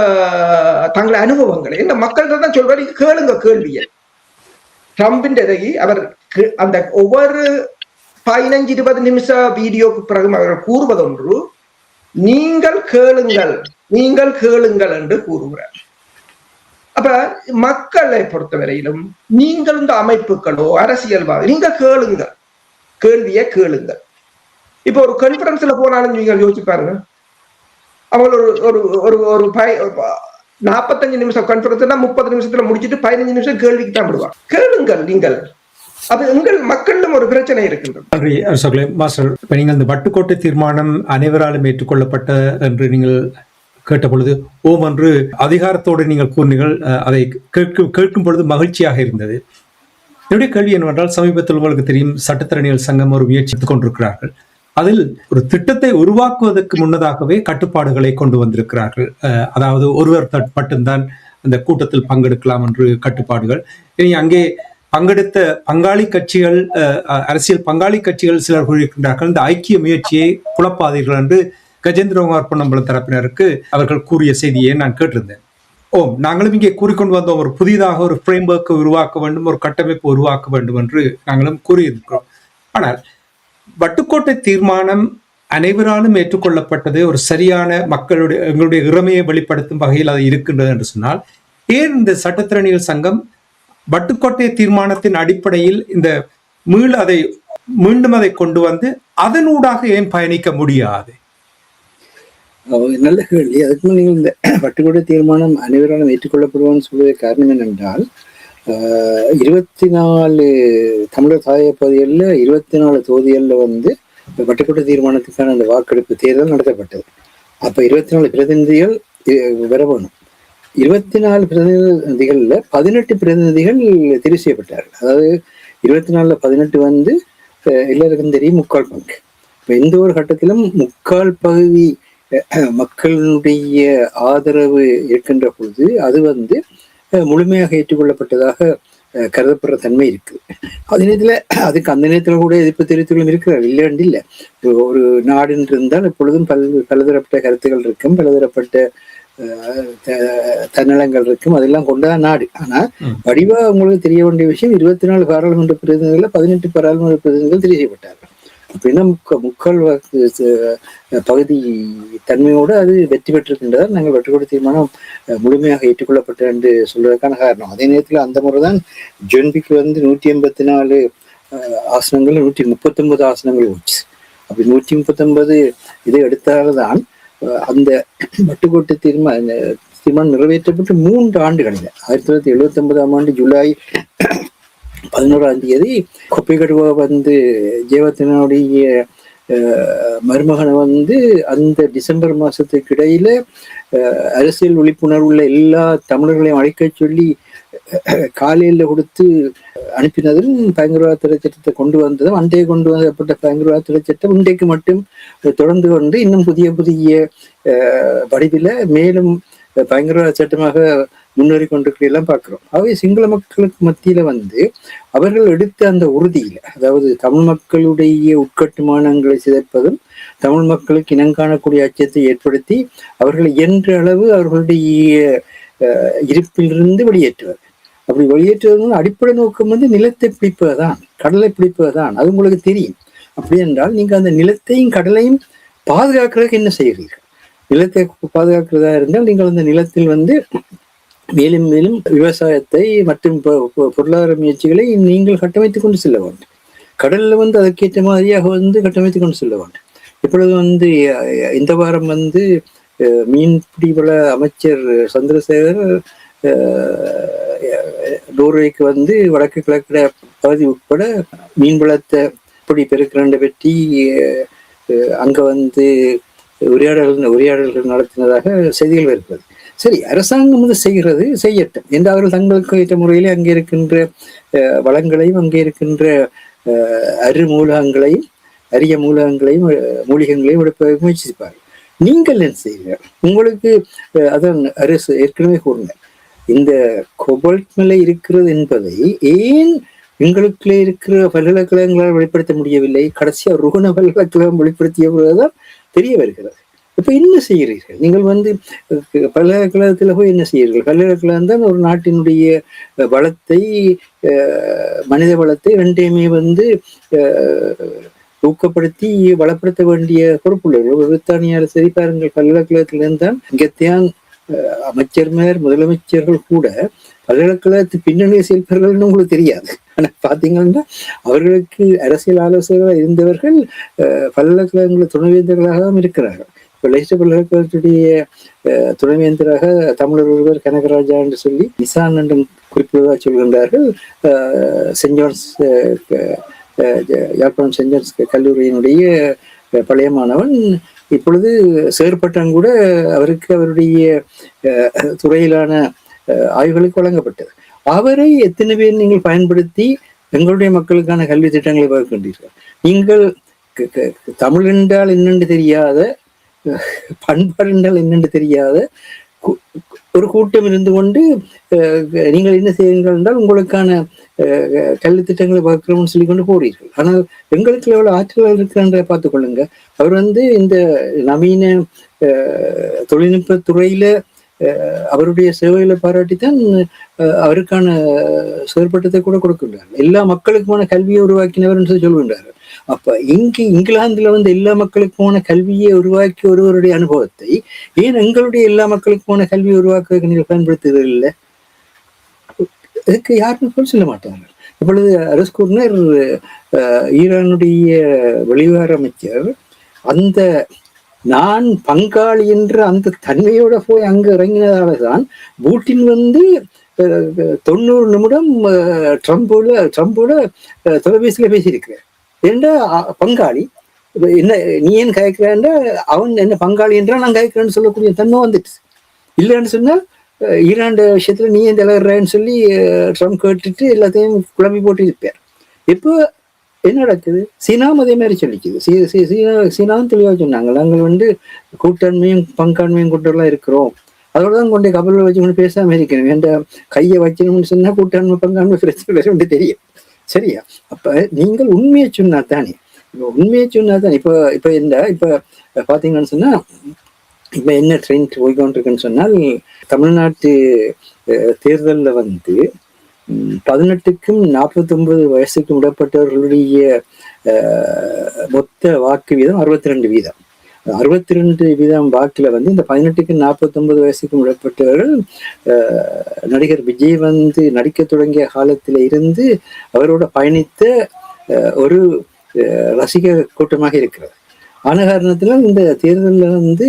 தங்களை அனுபவங்களை என்ன மக்கள்கிட்ட தான் சொல்றாரு. கேளுங்க கேள்வியை. ட்ரம்பின் அவர் அந்த ஒவ்வொரு 15-20 நிமிஷம் வீடியோக்கு பிறகு அவர்கள் கூறுவதொன்று, நீங்கள் கேளுங்கள் என்று கூறுகிறார். அப்ப மக்களை பொறுத்தவரையிலும் நீங்கள் இந்த அமைப்புகளோ அரசியல்வாதி நீங்க கேள்வியை கேளுங்கள். இப்ப ஒரு கான்பரன்ஸ்ல போனாலும் நீங்க யோசிச்சு பாருங்க. அவங்க ஒரு 45 நிமிஷம் கான்பரன்ஸ்னா 30 நிமிஷத்துல முடிச்சுட்டு 15 நிமிஷம் கேள்விக்கு தான் விடுவாங்க. கேளுங்கள் நீங்கள். அது எங்கள் மக்களிடம் ஒரு பிரச்சனை இருக்கின்றது. மாஸ்டர், இப்ப நீங்கள் இந்த வட்டுக்கோட்டை தீர்மானம் அனைவராலும் ஏற்றுக்கொள்ளப்பட்ட என்று நீங்கள் கேட்ட பொழுது ஓம் என்று அதிகாரத்தோடு நீங்கள் கூறினீர்கள். அதை கேட்கும் பொழுது மகிழ்ச்சியாக இருந்தது. என்னுடைய கேள்வி என்னவென்றால், சமீபத்தில் உங்களுக்கு தெரியும் சட்டத்தரணிகள் சங்கம் ஒரு முயற்சி எடுத்துக் கொண்டிருக்கிறார்கள். அதில் ஒரு திட்டத்தை உருவாக்குவதற்கு முன்னதாகவே கட்டுப்பாடுகளை கொண்டு வந்திருக்கிறார்கள். அதாவது ஒருவர் மட்டும்தான் அந்த கூட்டத்தில் பங்கெடுக்கலாம் என்று கட்டுப்பாடுகள். இனி அங்கே பங்கெடுத்த பங்காளி கட்சிகள், அரசியல் பங்காளி கட்சிகள் சிலர் கூறியிருக்கின்றார்கள், இந்த ஐக்கிய முயற்சியை குழப்பாதீர்கள் என்று கஜேந்திரகுமார் பொன்னம்பலம் தரப்பினருக்கு அவர்கள் கூறிய செய்தியை நான் கேட்டிருந்தேன். நாங்களும் இங்கே கூறிக்கொண்டு வந்தோம், ஒரு புதிதாக ஒரு ஃப்ரேம் ஒர்க்கை உருவாக்க வேண்டும், ஒரு கட்டமைப்பு உருவாக்க வேண்டும் என்று நாங்களும் கூறியிருக்கிறோம். ஆனால் வட்டுக்கோட்டை தீர்மானம் அனைவராலும் ஏற்றுக்கொள்ளப்பட்டது, ஒரு சரியான எங்களுடைய இறமையை வெளிப்படுத்தும் வகையில் அது இருக்கின்றது என்று சொன்னால், ஏன் இந்த சட்டத்திறனிகள் சங்கம் வட்டுக்கோட்டை தீர்மானத்தின் அடிப்படையில் இந்த மீண்டும் அதை கொண்டு வந்து அதனூடாக ஏன் பயணிக்க முடியாது? நல்ல கேள்வி. அதுக்கு நீங்கள் இந்த வட்டுக்கோட்டை தீர்மானம் அனைவராலும் ஏற்றுக்கொள்ளப்படுவான்னு சொல்வதற்கு காரணம் என்னென்றால், 24 தமிழர் தாய பகுதிகளில் 24 தொகுதிகளில் வட்டுக்கோட்டை தீர்மானத்துக்கான அந்த வாக்கெடுப்பு தேர்தல் நடத்தப்பட்டது. அப்போ 24 பிரதிநிதிகள் வர வேணும். 24 பிரதிநிதிகள்ல 18 பிரதிநிதிகள் தெரிவு செய்யப்பட்டார்கள். அதாவது 24ல் 18 எல்லாருக்கும் தெரியும் முக்கால் பங்கு. இப்போ எந்த ஒரு கட்டத்திலும் முக்கால் பகுதி மக்களுடைய ஆதரவு இருக்கின்ற பொழுது அது முழுமையாக ஏற்றுக்கொள்ளப்பட்டதாக கருதப்படுற தன்மை இருக்கு. அதே நேரத்துல அதுக்கு அந்த நேரத்துல கூட எதிர்ப்பு தெரிவித்துகளும் இருக்கிறார், இல்லைன்னு இல்லை. ஒரு நாடுன்னு இருந்தால் எப்பொழுதும் பலதரப்பட்ட கருத்துக்கள் இருக்கும், பலதரப்பட்ட தன்னலங்கள் இருக்கும், அதெல்லாம் கொண்டதான் நாடு. ஆனா வடிவா உங்களுக்கு தெரிய வேண்டிய விஷயம், 24 பாராளுமன்ற பிரதிநிதிகள் 18 பாராளுமன்ற பிரதிநிதிகள் தெரிவு செய்யப்பட்டார்கள். அப்படின்னா முக்கால் பகுதி தன்மையோடு அது வெற்றி பெற்றிருக்கின்றதால் நாங்கள் வட்டுக்கோட்டை தீர்மானம் முழுமையாக ஏற்றுக்கொள்ளப்பட்ட என்று சொல்வதற்கான காரணம். அதே நேரத்தில் அந்த முறைதான் ஜென்பிக்கு 184 ஆசனங்கள் 139 ஆசனங்கள் போச்சு. அப்படி 139 இதை எடுத்தால்தான் அந்த வட்டுக்கோட்டை தீர்மானம் நிறைவேற்றப்பட்டு 3 ஆண்டுகளில் 1979 ஜூலை 11 கொப்பைகடுவா ஜெயவர்தனுடைய மருமகனை அந்த டிசம்பர் மாசத்துக்கு இடையில அரசியல் விழிப்புணர்வுள்ள எல்லா தமிழர்களையும் அழைக்க சொல்லி காலையில கொடுத்து அனுப்பினதும் பயங்கரவாத தடை சட்டத்தை கொண்டு வந்ததும் அன்றைய கொண்டு வந்தப்பட்ட பயங்கரவாத தடை சட்டம் இன்றைக்கு மட்டும் தொடர்ந்து கொண்டு இன்னும் புதிய வடிவில மேலும் பயங்கரவாத சட்டமாக முன்னேறி கொண்டிருக்கிறதெல்லாம் பார்க்கிறோம். ஆகவே சிங்கள மக்களுக்கு மத்தியில அவர்கள் எடுத்த அந்த உறுதியில, அதாவது தமிழ் மக்களுடைய உட்கட்டுமானங்களை சிதைப்பதும் தமிழ் மக்களுக்கு இனங்காணக்கூடிய அச்சத்தை ஏற்படுத்தி அவர்களை இயன்ற அளவு அவர்களுடைய இருப்பிலிருந்து வெளியேற்றுவது. அப்படி வெளியேற்றுவது அடிப்படை நோக்கம் நிலத்தை பிடிப்பதுதான், கடலை பிடிப்பதுதான். அது உங்களுக்கு தெரியும். அப்படி என்றால் நீங்க அந்த நிலத்தையும் கடலையும் பாதுகாக்கிறதுக்கு என்ன செய்கிறீர்கள்? நிலத்தை பாதுகாக்கிறதா இருந்தால் நீங்கள் அந்த நிலத்தில் மேலும் மேலும் விவசாயத்தை மற்றும் பொருளாதார முயற்சிகளை நீங்கள் கட்டமைத்துக் கொண்டு செல்ல வேண்டும். கடல்ல அதற்கேற்ற மாதிரியாக கட்டமைத்துக் கொண்டு செல்ல வேண்டும். இப்பொழுது இந்த வாரம் மீன்பிடி வள அமைச்சர் சந்திரசேகர் நோர்வேக்கு வடக்கு கிழக்கு பகுதி உட்பட மீன் வளத்தை எப்படி பெருக்கிறண்ட பற்றி அங்க உரையாடல்கள் நடத்தினதாக செய்திகள் இருக்கிறது. சரி, அரசாங்கம் வந்து செய்கிறது செய்யட்டும் என்று அவர்கள் தங்களுக்கு ஏற்ற முறையிலே அங்கே இருக்கின்ற வளங்களையும் அங்கே இருக்கின்ற அரிய மூலகங்களையும் மூலிகங்களையும் எடுப்ப முயற்சிப்பார்கள். நீங்கள் என்ன செய்வீர்கள்? உங்களுக்கு அதான் அரசு ஏற்கனவே கூறின இந்த கோபால்ட் நிலை இருக்கிறது என்பதை ஏன் எங்களுக்குள்ளே இருக்கிற பல்கலைக்கழகங்களால் வெளிப்படுத்த முடியவில்லை? கடைசியா ருகுண பல்கலைக்கழகம் வெளிப்படுத்திய பிறகுதான் தெரிய வருகிறது. இப்ப என்ன செய்கிறீர்கள்? நீங்கள் வந்து பல்கலைக்கழகத்துல போய் என்ன செய்கிறீர்கள்? பல்கலைக்கழகம் தான் ஒரு நாட்டினுடைய வளத்தை மனித வளத்தை ரெண்டையுமே வந்து ஊக்கப்படுத்தி வளப்படுத்த வேண்டிய பொறுப்புள்ளவர்கள். பிரித்தானியார் சரி பாருங்கள், பல்கலைக்கழகத்திலிருந்து தான் இங்கத்தான் அமைச்சர்மார் முதலமைச்சர்கள் கூட பல்கலைக்கழகத்து பின்னணி செயல்பவர்கள்னு உங்களுக்கு தெரியாது. ஆனா பாத்தீங்கன்னா அவர்களுக்கு அரசியல் ஆலோசகராக இருந்தவர்கள் பல்கலைக்கழகங்கள் துணைவேந்தர்களாகவும் இருக்கிறார்கள். இப்ப லெய்சர் பல்கலைக்கழகத்துடைய துணைவேந்தராக தமிழர் ஒருவர் கனகராஜா என்று சொல்லி நிசான் என்று குறிப்பிடுவதாக சொல்கின்றார்கள். Saint John's Yazhpanam saint John's கல்லூரியினுடைய பழைய மாணவன். இப்பொழுது செயற்பட்டம் கூட அவருக்கு அவருடைய துறையிலான ஆய்வுகளுக்கு வழங்கப்பட்டது. அவரை எத்தனை பேர் நீங்கள் பயன்படுத்தி எங்களுடைய மக்களுக்கான கல்வி திட்டங்களை வகுக்கின்றீர்கள்? நீங்கள் தமிழ் என்றால் என்னென்று தெரியாத, பண்பாடு என்றால் என்னென்று தெரியாத ஒரு கூட்டம் இருந்து கொண்டு நீங்கள் என்ன செய்யுங்கள் என்றால் உங்களுக்கான கல்வி திட்டங்களை வகுக்கிறோம்னு சொல்லி கொண்டு போறீர்கள். ஆனால் எங்களுக்கு எவ்வளவு ஆற்றல் இருக்கிறன்ற பார்த்துக் கொள்ளுங்க. அவர் வந்து இந்த நவீன தொழில்நுட்ப துறையில அவருடைய சேவைகளை பாராட்டித்தான் அவருக்கான செயற்பட்டத்தை கூட கொடுக்கின்றார். எல்லா மக்களுக்குமான கல்வியை உருவாக்கினவர் என்று சொல்கின்றார்கள். அப்ப இங்கிலாந்துல வந்து எல்லா மக்களுக்குமான கல்வியை உருவாக்கி ஒருவருடைய அனுபவத்தை ஏன் எங்களுடைய எல்லா மக்களுக்குமான கல்வியை உருவாக்குவதற்கு நீங்கள் பயன்படுத்துகிறது இல்லை? இதுக்கு யாருன்னு கூட சொல்ல மாட்டார்கள். இப்பொழுது அரசு கூறினர் ஈரானுடைய வெளிவார அமைச்சர் அந்த நான் பங்காளி என்ற அந்த தன்மையோட போய் அங்க இறங்கினதாலதான் பூட்டின் வந்து 90 நிமிடம் ட்ரம்போட தொலைபேசியில பேசியிருக்கிறார். ஏண்டா பங்காளி என்ன நீ ஏன் கயக்கிறான்டா அவன் என்ன பங்காளி என்றால் நான் கயக்கிறேன்னு சொல்லக்கூடிய தன்மை வந்துட்டு. இல்லைன்னு சொன்னா ஈரான் விஷயத்துல நீ ஏன் தலைவர்றான்னு சொல்லி ட்ரம்ப் கேட்டுட்டு எல்லாத்தையும் குழம்பி போட்டு இருப்பார். இப்போ என்ன நடக்குது? சீனாவும் அதே மாதிரி சொல்லிக்குது. சீனாவும் தெளிவாக சொன்னாங்க, நாங்கள் வந்து கூட்டாண்மையும் பங்காண்மையும் கொண்டெல்லாம் இருக்கிறோம், அதோடதான் கொண்டு கப்பலில் வச்சு கொண்டு பேசாம இருக்கணும். என்ற கையை வச்சணும்னு சொன்னா கூட்டாண்மை பங்காண்மை பிரச்சனை வேறு தெரியும். சரியா? அப்ப நீங்கள் உண்மையை சொன்னா தானே, உண்மையை சொன்னா தானே. இப்ப பாத்தீங்கன்னு சொன்னா இப்ப என்ன ட்ரெண்ட் போய்கொண்டிருக்குன்னு சொன்னால், தமிழ்நாட்டு தேர்தலில் வந்து 18க்கும் 49 வயசுக்கும் விடப்பட்டவர்களுடைய மொத்த வாக்கு வீதம் 62%. 62% வாக்குல வந்து இந்த 18க்கும் 49 வயசுக்கும் விடப்பட்டவர்கள் நடிகர் விஜய் வந்து நடிக்க தொடங்கிய காலத்தில இருந்து அவரோட பயணித்த ஒரு ரசிக கூட்டமாக இருக்கிறது. ஆன காரணத்துல இந்த தேர்தலில் வந்து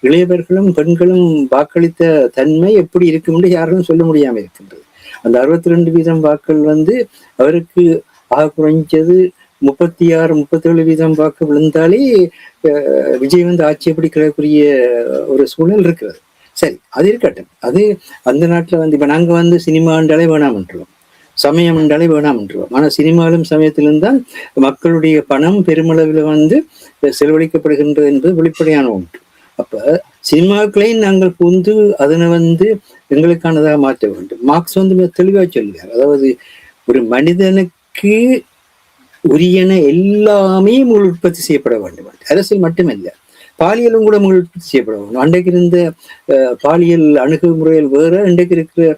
இளையவர்களும் பெண்களும் வாக்களித்த தன்மை எப்படி இருக்கும் என்று யாரும் சொல்ல முடியாம இருக்கின்றது. அந்த 62% வாக்கள் வந்து அவருக்கு ஆக குறைஞ்சது 36-37% வாக்கு விழுந்தாலே விஜய் வந்து ஆட்சியை பிடிக்கிறக்கூடிய ஒரு சூழல் இருக்கிறது. சரி, அது இருக்கட்டும். அது அந்த நாட்டுல வந்து இப்ப நாங்க வந்து சினிமா என்றாலே வேணாம்ன்றோம், சமயம் என்றாலே வேணாம்ன்றோம். ஆனா சினிமாவிலும் சமயத்திலும் தான் மக்களுடைய பணம் பெருமளவில் வந்து செலவழிக்கப்படுகின்றது என்பது வெளிப்படையான ஒன்று. அப்ப சினிமாக்களையும் நாங்கள் புந்து அதனை வந்து எங்களுக்கானதாக மாற்ற வேண்டும். மார்க்ஸ் வந்து தெளிவாக சொல்லுவார், அதாவது ஒரு மனிதனுக்கு உரியன எல்லாமே மூல் உற்பத்தி செய்யப்பட வேண்டும். அரசியல் மட்டுமல்ல, பாலியலும் கூட மூல் உற்பத்தி செய்யப்பட வேண்டும். அன்றைக்கு இருந்த பாலியல் அணுகுமுறைகள் வேற, இன்றைக்கு இருக்கிற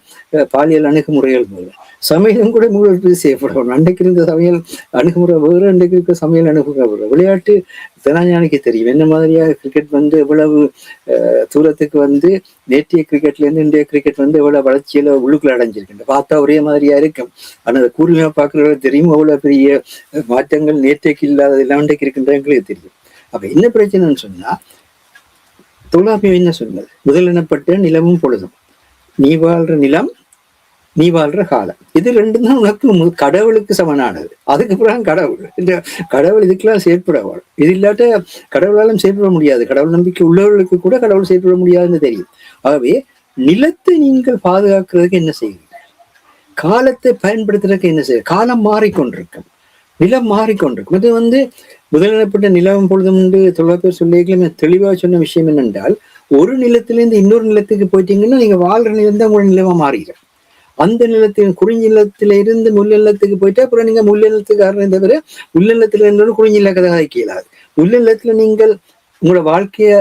பாலியல் அணுகுமுறைகள் வேற. சமையலும் கூட மூல் உற்பத்தி செய்யப்பட வேண்டும். அன்றைக்கு இருந்த சமையல் அணுகுமுறை வேற, இன்றைக்கு இருக்கிற சமையல் அணுகுமுறை வேற. விளையாட்டு தினஞானிக்கு தெரியும் என்ன மாதிரியாக கிரிக்கெட் வந்து எவ்வளவு தூரத்துக்கு வந்து நேற்றைய கிரிக்கெட்ல இருந்து இந்திய கிரிக்கெட் வந்து எவ்வளவு வளர்ச்சியில உள்ளுக்குள்ள அடைஞ்சிருக்கின்ற பார்த்தா ஒரே மாதிரியா இருக்கும். ஆனா அதை கூர்மையா பார்க்கறவங்களுக்கு தெரியும் எவ்வளவு பெரிய மாற்றங்கள் நேற்றைக்கு இல்லாத இல்லாண்டைக்கு இருக்கின்றவங்களுக்கு தெரியும். அப்ப என்ன பிரச்சனைன்னு சொன்னா, தொல்காப்பியம் என்ன சொன்னது? முதலினப்பட்ட நிலமும் பொழுதும், நீ வாழ்ற நிலம் நீ வாழ்ற காலம், இது ரெண்டும் தான் உனக்கு கடவுளுக்கு சமனானது. அதுக்கு பிறகு கடவுள், இந்த கடவுள் இதுக்கெல்லாம் செயற்படுவாள். இது இல்லாட்ட கடவுளாலும் செயற்பட முடியாது. கடவுள் நம்பிக்கை உள்ளவர்களுக்கு கூட கடவுள் செயற்பட முடியாதுன்னு தெரியும். ஆகவே நிலத்தை நீங்கள் பாதுகாக்கிறதுக்கு என்ன செய்வீங்க? காலத்தை பயன்படுத்துறதுக்கு என்ன செய்ய? காலம் மாறிக்கொண்டிருக்கும், நிலம் மாறிக்கொண்டிருக்கும். இது முதலிடப்பட்ட நிலம் பொழுதும் தொழிலாளர் சொல்லிகளுமே தெளிவாக சொன்ன விஷயம் என்னென்றால், ஒரு நிலத்திலிருந்து இன்னொரு நிலத்துக்கு போயிட்டீங்கன்னா நீங்க வாழ்ற நிலம் தான் உங்களோட நிலமா மாறிடும். அந்த நிலத்தின் குறிஞ்சி நிலத்தில இருந்து முள் நிலத்துக்கு போயிட்டா அப்புறம் நீங்க முள் நிலத்துக்காரனை தவிர முள் நிலத்துல இருந்தோட குறிஞ்சி நிலக்கதை இயலாது. முள் நிலத்துல நீங்கள் உங்களோட வாழ்க்கைய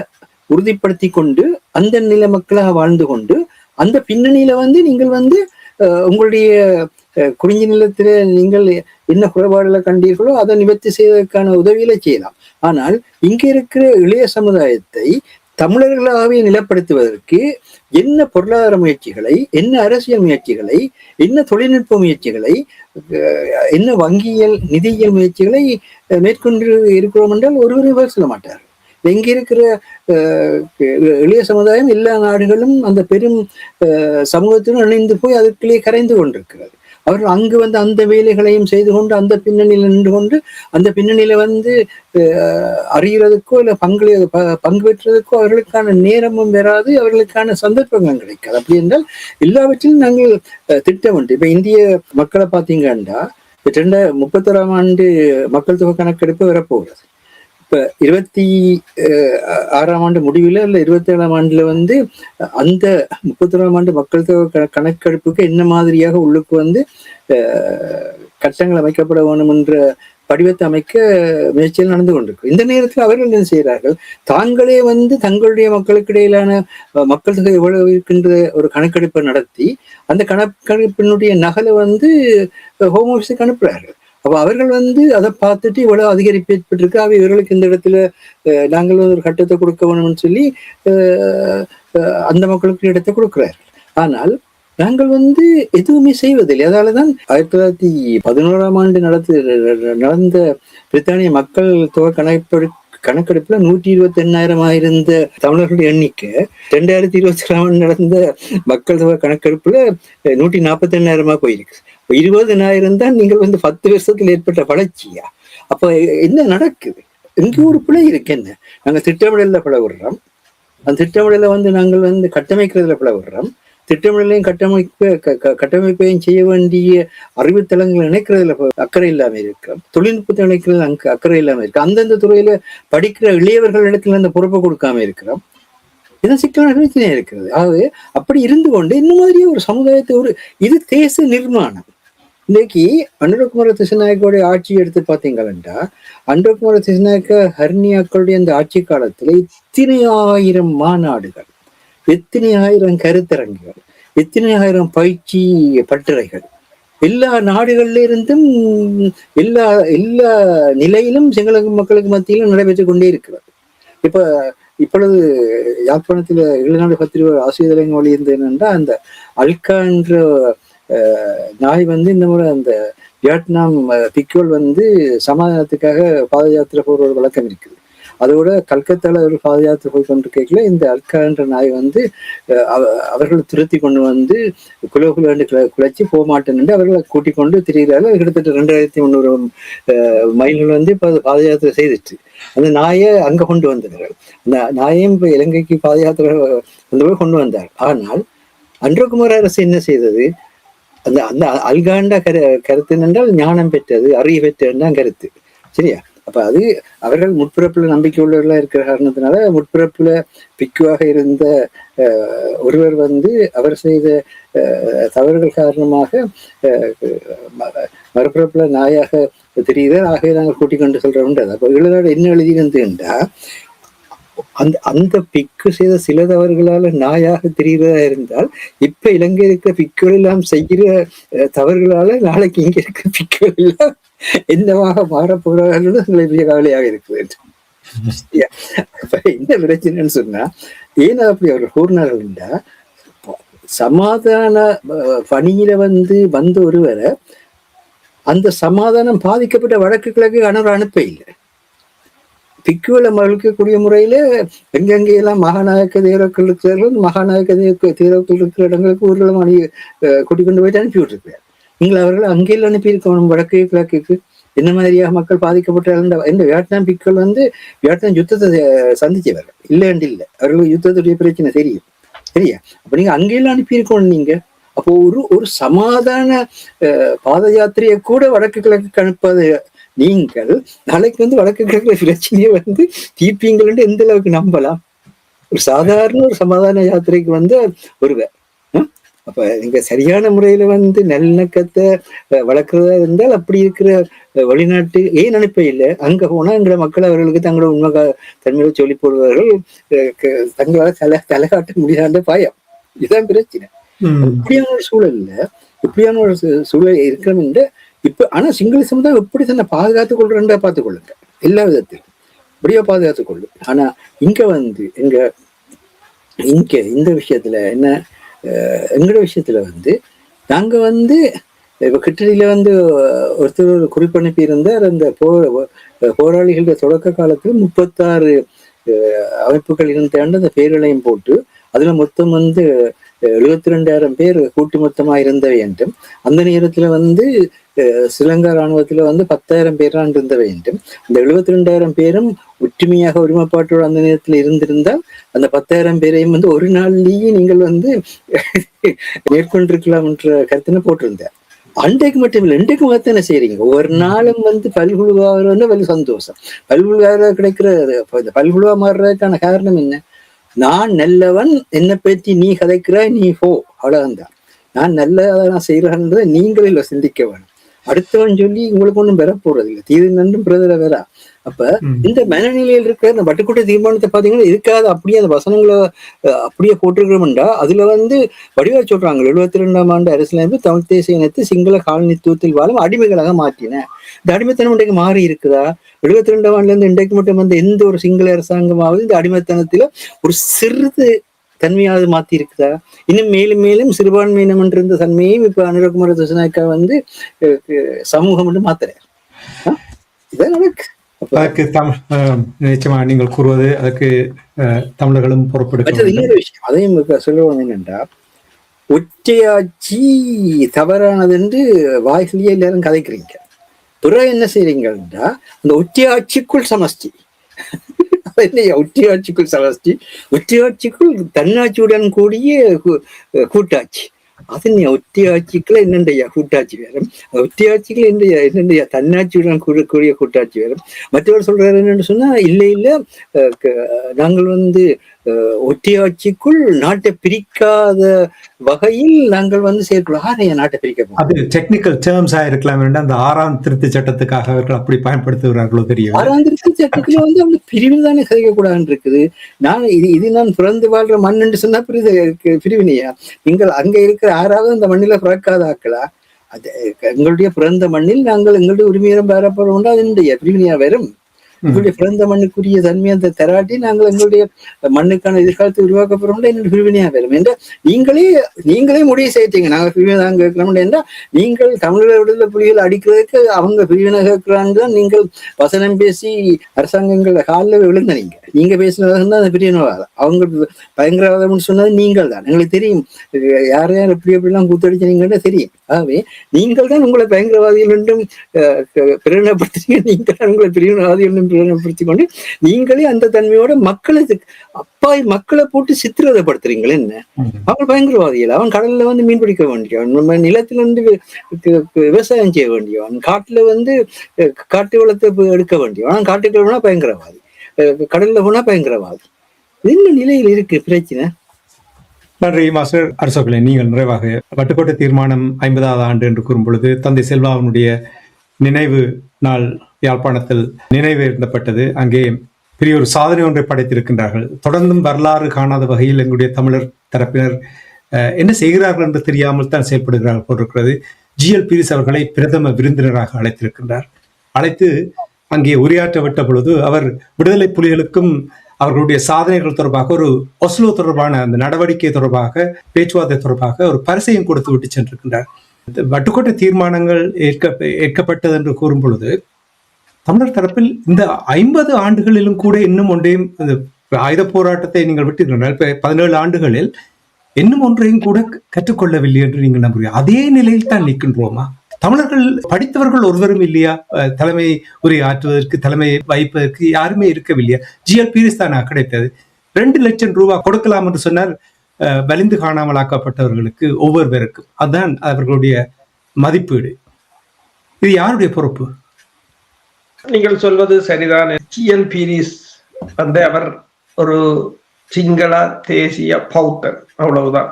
உறுதிப்படுத்தி கொண்டு அந்த நில மக்களாக வாழ்ந்து கொண்டு அந்த பின்னணியில நீங்கள் உங்களுடைய குறிஞ்சி நிலத்தில நீங்கள் என்ன குறைபாடுகளை கண்டீர்களோ அதை நிவர்த்தி செய்வதற்கான உதவிகளை செய்யலாம். ஆனால் இங்க இருக்கிற இளைய சமுதாயத்தை தமிழர்களாகவே நிலப்படுத்துவதற்கு என்ன பொருளாதார முயற்சிகளை, என்ன அரசியல் முயற்சிகளை, என்ன தொழில்நுட்ப முயற்சிகளை, என்ன வங்கியியல் நிதியியல் முயற்சிகளை மேற்கொண்டு இருக்கிறோம் என்றால் ஒருவரும் சொல்ல மாட்டார். எங்க இருக்கிற இளைய சமுதாயம் எல்லா நாடுகளும் அந்த பெரும் சமூகத்திலும் இணைந்து போய் அதற்குள்ளே கரைந்து கொண்டிருக்கிறது. அவர்கள் அங்கு அந்த வேலைகளையும் செய்து கொண்டு அந்த பின்னணியில் நின்று கொண்டு அந்த பின்னணியில அறிகிறதுக்கோ இல்லை பங்கு பெற்றதுக்கோ அவர்களுக்கான நேரமும் வராது, அவர்களுக்கான சந்தர்ப்பங்களும் கிடைக்காது. அப்படி என்றால் எல்லாவற்றிலும் நாங்கள் திட்டமிட்டு இப்ப இந்திய மக்களை பார்த்தீங்கன்னா 2031 ஆண்டு மக்கள் தொகை கணக்கெடுப்பு வரப்போகிறது. இப்ப 26ஆம் ஆண்டு முடிவில் இல்ல 27ஆம் ஆண்டுல அந்த 31ஆம் ஆண்டு மக்கள் தொகை கணக்கெடுப்புக்கு என்ன மாதிரியாக உள்ளுக்கு கட்டங்கள் அமைக்கப்பட வேண்டும் என்ற படிவத்தை அமைக்க முயற்சிகள் நடந்து கொண்டிருக்கு. இந்த நேரத்தில் அவர்கள் என்ன செய்கிறார்கள்? தாங்களே தங்களுடைய மக்களுக்கு இடையிலான மக்கள் தொகை எவ்வளவு இருக்கின்ற ஒரு கணக்கெடுப்பை நடத்தி அந்த கணக்கெடுப்பினுடைய நகலை ஹோம் ஆஃபீஸுக்கு அனுப்புகிறார்கள். அப்ப அவர்கள் அதை பார்த்துட்டு இவ்வளவு அதிகரிப்பு ஏற்பட்டிருக்கு, அவை இவர்களுக்கு இந்த இடத்துல நாங்கள் ஒரு கட்டத்தை கொடுக்க வேணும்னு சொல்லி அந்த மக்களுக்கு இடத்தை கொடுக்கிறார்கள். ஆனால் நாங்கள் எதுவுமே செய்வதில்லை. அதாலதான் 1911ஆம் ஆண்டு நடந்த பிரித்தானிய மக்கள் தொகை கணக்கெடுப்புல 128,000 இருந்த தமிழர்களுடைய எண்ணிக்கை 2022ஆம் ஆண்டு நடந்த மக்கள் தொகை கணக்கெடுப்புல 148,000 போயிருக்கு. 20,000 தான் நீங்கள் 10 வருஷத்துல ஏற்பட்ட வளர்ச்சியா? அப்ப என்ன நடக்குது? இங்க ஒரு பிழை இருக்கு. என்ன? நாங்க திட்டமிடல பிழை விடுறோம். அந்த திட்டமிடல நாங்கள் கட்டமைக்கிறதுல பிழை விடுறோம். திட்டமிடலையும் கட்டமைப்பையும் செய்ய வேண்டிய அறிவுத்தளங்களை இணைக்கிறதுல அக்கறை இல்லாம இருக்கிறோம். தொழில்நுட்பத்தை இணைக்கிறது அக்கறை இல்லாம இருக்கு. அந்தந்த துறையில படிக்கிற இளையவர்கள் இடத்துல அந்த பொறுப்பை கொடுக்காம இருக்கிறோம். இதான் சிக்கலான பிரச்சனையா இருக்கிறது. ஆகவே அப்படி இருந்து கொண்டு இந்த மாதிரியே ஒரு சமுதாயத்தை இது தேச நிர்மாணம். இன்னைக்கு அனுரகுமார திசுநாயக்கோடைய ஆட்சி எடுத்து பார்த்தீங்கன்னா, அனுரகுமார திசுநாயக்க ஹர்னியாக்களுடைய அந்த ஆட்சி காலத்துல இத்தனை ஆயிரம் மாநாடுகள், எத்தனை ஆயிரம் கருத்தரங்குகள், எத்தனை ஆயிரம் பயிற்சி பட்டறைகள் எல்லா நாடுகள்ல இருந்தும் எல்லா நிலையிலும் சிங்கள மக்களுக்கு மத்தியிலும் நடைபெற்று கொண்டே இருக்கிறது. இப்பொழுது யாழ்ப்பாணத்துல இளநாடு பத்திரிகை ஆசிரியர் வழி இருந்து என்னன்னா, அந்த அல்கா என்ற நாய் இந்த முறை அந்த வியட்நாம் பிக்கோல் சமாதானத்துக்காக பாத யாத்திரை போற ஒரு வழக்கம் இருக்குது. அதோட கல்கத்தால ஒரு பாத யாத்திரை போய் கொண்டிருக்கல இந்த அல்கா என்ற நாய் அவர்களை திருத்தி கொண்டு குலகுலாண்டு குலைச்சி போக மாட்டேன்னு அவர்களை கூட்டிக் கொண்டு திரிகிறார்கள். கிட்டத்தட்ட 2300 மைல்கள் இப்ப பாத யாத்திரை செய்துச்சு. அந்த நாயை அங்க கொண்டு வந்தார்கள். அந்த நாயையும் இப்ப இலங்கைக்கு பாத யாத்திரை போய் கொண்டு வந்தார். ஆனால் அன்றகுமார் அரசு என்ன செய்தது? அந்த அல்காண்ட கருத்து என்றால் ஞானம் பெற்றது, அறிவு பெற்றதுதான் கருத்து. சரியா? அப்ப அது அவர்கள் முற்பிறப்புல நம்பிக்கை உள்ளவர்களா இருக்கிற காரணத்தினால முற்பிறப்புல பிக்குவாக இருந்த ஒருவர் அவர் செய்த தவறுகள் காரணமாக மறுபிறப்புல நாயாக தெரியுதார். ஆகவே நாங்கள் கூட்டிக் கொண்டு சொல்றோம்ன்றது. அப்ப இளநாடு என்ன எழுதியிருந்தா, அந்த பிக்கு செய்த சில தவறுகளால நாயாக தெரிகிறதா இருந்தால் இப்ப இலங்கை இருக்கிற பிக்குகள் எல்லாம் செய்கிற தவறுகளால நாளைக்கு இங்க இருக்கிற பிக்குகள் எல்லாம் என்னவாக மாறப்போறார்கள் பெரிய கவலையாக இருக்குது. என்ன பிரச்சனைன்னு சொன்னா, ஏன்னா அப்படி அவர்கள் கூறினார்கள்டா, சமாதான பணியில வந்த ஒருவரை அந்த சமாதானம் பாதிக்கப்பட்ட வடக்கு கிழக்கு அனுப்ப இல்லை. பிக்குகளை மறுக்கக்கூடிய முறையில எங்கெங்கெல்லாம் மகாநாயக்க தேரோக்கள் இருக்கிறார்கள், மகாநாயக்க தேரோக்கள் இருக்கிற இடங்களுக்கு ஊர்களும் கூட்டிக் கொண்டு போயிட்டு அனுப்பி விட்டுருக்கிறார். நீங்கள் அவர்கள் அங்கேயும் அனுப்பியிருக்கணும் வடக்கு கிழக்குக்கு. என்ன மாதிரியாக மக்கள் பாதிக்கப்பட்டார்கள்? இந்த வியட்நாம் பிக்குகள் வியட்நாம் யுத்தத்தை சந்திச்சவர்கள் இல்லைன்னு இல்லை. அவர்களுக்கு யுத்தத்துடைய பிரச்சனை தெரியும். சரியா? அப்ப நீங்க அங்கெல்லாம் அனுப்பியிருக்கணும் நீங்க. அப்போ ஒரு சமாதான பாத யாத்திரையை கூட வடக்கு கிழக்கு அனுப்பாத நீங்கள் நாளைக்கு வடக்கு கிழக்கு பிரச்சனையை தீர்ப்பீங்கள் எந்த அளவுக்கு நம்பலாம்? ஒரு சாதாரண ஒரு சமாதான யாத்திரைக்கு ஒருவர் அப்ப நீங்க சரியான முறையில நல்லிணக்கத்தை வளர்க்கிறதா இருந்தால் அப்படி இருக்கிற வெளிநாட்டு ஏன் அனுப்ப இல்லை? அங்க போனா எங்களோட மக்கள் அவர்களுக்கு தங்களோட உண்மை தன்மையில சொல்லி போடுவார்கள், தங்களால் தலை காட்ட முடியாத பயம். இதுதான் பிரச்சனை. இப்படியான ஒரு சூழல் இருக்கணும் என்று இப்ப ஆனா சிங்கள சமுதாயம் எப்படி தன்னை பாதுகாத்துக் கொள்றா பார்த்துக் கொள்ளுங்க, எல்லா விதத்திலும் இப்படியா பாதுகாத்துக் கொள்ளு. ஆனா இங்க இந்த விஷயத்துல என்ன, எங்களோட விஷயத்துல நாங்க இப்ப கிட்டடியில ஒருத்தர் ஒரு குறிப்பனுப்பி இருந்தார். அந்த போராளிகளோட தொடக்க காலத்துல 36 அமைப்புகள் இருந்தாண்டு அந்த பேர்களையும் போட்டு அதுல மொத்தம் 72,000 பேர் கூட்டு மொத்தமா இருந்தவை என்றும், அந்த நேரத்துல ஸ்ரீலங்கா இராணுவத்துல 10,000 பேரான் இருந்தவை என்றும், அந்த 72,000 பேரும் ஒற்றுமையாக ஒருமைப்பாட்டோடு அந்த நேரத்துல இருந்திருந்தால் அந்த 10,000 பேரையும் ஒரு நாள்லயே நீங்கள் மேற்கொண்டிருக்கலாம் என்ற கருத்தினை போட்டிருந்தார். அன்றைக்கு மட்டும் இல்லை, இன்றைக்கு மொத்தம் என்ன செய்யறீங்க? ஒரு நாளும் பல்குழுவாக வெளி சந்தோஷம். பல்குழுவாக கிடைக்கிற பல்குழுவா மாறுறதுக்கான காரணம் என்ன? நான் நல்லவன், என்னை பற்றி நீ கதைக்கிறாய், நீ போ, அவ்வளவுதான். நான் நல்லதான் நான் செய்யறேன்றதை நீங்களே சிந்திக்க வேணும். அடுத்தவன் சொல்லி உங்களுக்கு ஒன்றும் பெற போறது இல்லை, தீது நன்றும் பிரதர வேறா. அப்ப இந்த மனநிலையில் இருக்கிற இந்த வட்டுக்கோட்டை தீர்மானத்தை பாத்தீங்கன்னா இருக்காது, அப்படியே அந்த வசனங்களை அப்படியே போட்டிருக்கிறோம்டா அதுல வடிவா சொல்றாங்க 72ஆம் ஆண்டு அரசியலமைப்பு தமிழ் தேசிய இனத்தை சிங்கள காலனித்துவத்தில் வாழும் அடிமைகளாக மாற்றின. இந்த அடிமைத்தனம் இன்றைக்கு மாறி இருக்குதா? 72ஆம் ஆண்டுல இருந்து இன்றைக்கு மட்டும் எந்த ஒரு சிங்கள அரசாங்கமாவது இந்த அடிமைத்தனத்துல ஒரு சிறிது தன்மையாவது மாத்தி இருக்குதா? இன்னும் மேலும் மேலும் சிறுபான்மையினம் இருந்த தன்மையும் இப்ப அனுரகுமார திசாநாயக்கா சமூகம் மாத்துறாரு. இதான் நடக்கு. அதற்கு நிச்சயமா நீங்கள் கூறுவது அதற்கு தமிழர்களும் பொறுப்பெடுக்க. இன்னொரு விஷயம் அதையும் சொல்லுவாங்க என்னென்றா, ஒற்றையாட்சி தவறானது என்று வாய்ஸ்லயே எல்லாரும் கதைக்கிறீங்க. பிறகு என்ன செய்றீங்கன்னா அந்த ஒற்றையாட்சிக்குள் சமஷ்டி. ஒற்றையாட்சிக்குள் சமஷ்டி, ஒற்றையாட்சிக்குள் தன்னாட்சியுடன் கூடிய கூட்டாட்சி. அது ஒற்றையாட்சிக்குள்ள என்னண்டையா கூட்டாட்சி வேறும், ஒற்றையாட்சிக்குள்ள என்னண்டையா தன்னாட்சியுடன் கூடிய கூட்டாட்சி வேறும். மற்றவர் சொல்றாரு என்னன்னு சொன்னா, இல்ல நாங்கள் ஒற்றையாட்சிக்குள் நாட்டை பிரிக்காத வகையில் நாங்கள் சேர்க்கிறோம். நாட்டை பிரிக்க அது டெக்னிக்கல் டேர்ம்ஸ் ஆயிருக்கலாம். அந்த 6ஆம் திருத்த சட்டத்துக்காக அவர்கள் அப்படி பயன்படுத்துகிறார்களோ தெரியும். 6ஆம் திருத்த சட்டத்துல அவங்க பிரிவு தானே கதைக்க கூடாதுன்னு இருக்குது. நான் இது நான் பிறந்து வாழ்ற மண் என்று சொன்னா பிரிவினையா? நீங்கள் அங்க இருக்கிற 6வது அந்த மண்ணில பிறக்காத ஆக்களா? அது எங்களுடைய பிறந்த மண்ணில் நாங்கள் எங்களுடைய உரிமையை பெறப்படுறோம், அது என்னுடைய பிரிவினையா வரும். எங்களுடைய பிறந்த மண்ணுக்குரிய தன்மையை அந்த தராட்டி நாங்கள் எங்களுடைய மண்ணுக்கான எதிர்காலத்தை உருவாக்கப்படுறோம், என்னுடைய பிரிவினையா வரும் என்ற நீங்களே முடிவு செய்தீங்க. நாங்கள் பிரிவினை தான் கேட்கிறோம் என்றா, நீங்கள் தமிழக விடுதலை புலிகள் அடிக்கிறதுக்கு அவங்க பிரிவினை கேட்கிறான்னு தான் நீங்கள் வசனம் பேசி அரசாங்கங்கள் காலில் விழுந்த நீங்க பேசினதாக தான் அந்த பிரிவினைவாதம். அவங்க பயங்கரவாதம்னு சொன்னது நீங்கள் தான். எங்களுக்கு தெரியும் யார் யார் எப்படிலாம் கூத்தடிச்சீங்கன்னு தெரியும். ஆகவே நீங்கள் தான் உங்களை பயங்கரவாதிகள் என்றும் பிரகடனப்படுத்துறீங்க, நீங்கள் தான் உங்களை பிரிவினைவாதிகள் என்றும் பிரகடனப்படுத்திக் கொண்டு நீங்களே அந்த தன்மையோட மக்களை போட்டு சித்திரவதைப்படுத்துறீங்களே. என்ன அவங்க பயங்கரவாதிகள்? அவன் கடல்ல மீன் பிடிக்க வேண்டியவன், நம்ம நிலத்துல விவசாயம் செய்ய வேண்டியவன், காட்டுல காட்டு வளத்தை எடுக்க வேண்டியவன். அவன் காட்டுக்குள்ள போனா பயங்கரவாதி, கடல்ல போனா பயங்கரவாதி. என்ன நிலையில் இருக்கு பிரச்சனை? நன்றி மாஸ்டர் அரசோகலே. நீங்கள் நிறைவாக வட்டுக்கோட்டை தீர்மானம் 50வது ஆண்டு என்று கூறும் பொழுது தந்தை செல்வாவினுடைய நினைவு நாள் யாழ்ப்பாணத்தில் நினைவேந்தப்பட்டது. அங்கே பெரிய ஒரு சாதனை ஒன்றை படைத்திருக்கின்றார்கள். தொடர்ந்தும் வரலாறு காணாத வகையில் எங்களுடைய தமிழர் தரப்பினர் என்ன செய்கிறார்கள் என்று தெரியாமல் தான் செயல்படுகிறார்கள் போட்டிருக்கிறது. ஜிஎல் பீரிஸ் அவர்களை பிரதம விருந்தினராக அழைத்திருக்கின்றார். அழைத்து அங்கே உரையாற்ற விட்ட பொழுது அவர் விடுதலை புலிகளுக்கும் அவர்களுடைய சாதனைகள் தொடர்பாக ஒரு ஒஸ்லோ தொடர்பான அந்த நடவடிக்கை தொடர்பாக பேச்சுவார்த்தை தொடர்பாக ஒரு பரிசையும் கொடுத்து விட்டு சென்றிருக்கின்றார். வட்டுக்கோட்டை தீர்மானங்கள் ஏற்கப்பட்டது என்று கூறும் பொழுது தமிழர் தரப்பில் இந்த 50 ஆண்டுகளிலும் கூட இன்னும் ஒன்றையும் ஆயுத போராட்டத்தை நீங்கள் விட்டிருக்கிறார்கள். இப்ப 17 ஆண்டுகளில் இன்னும் ஒன்றையும் கூட கற்றுக்கொள்ளவில்லை என்று நீங்கள் நம்புகிறீர்கள். அதே நிலையில் தான் நிற்கின்றோமா? தமிழர்கள் படித்தவர்கள் ஒருவரும் இல்லையா? தலைமை உரை ஆற்றுவதற்கு, தலைமை வகிப்பதற்கு யாருமே இருக்கவில்லையா? ஜிஎல் பீரிஸ் தானா கிடைத்தது? 2 லட்சம் ரூபாய் கொடுக்கலாம் என்று சொன்னார். வலிந்து காணாமலாக்கப்பட்டவர்களுக்கு ஒவ்வொருவருக்கும். அதுதான் அவர்களுடைய மதிப்பீடு. இது யாருடைய பொறுப்பு? நீங்கள் சொல்வது சரிதான். ஜிஎல் பீரிஸ் வந்து அவர் ஒரு சிங்கள தேசிய பௌத்தர், அவ்வளவுதான்.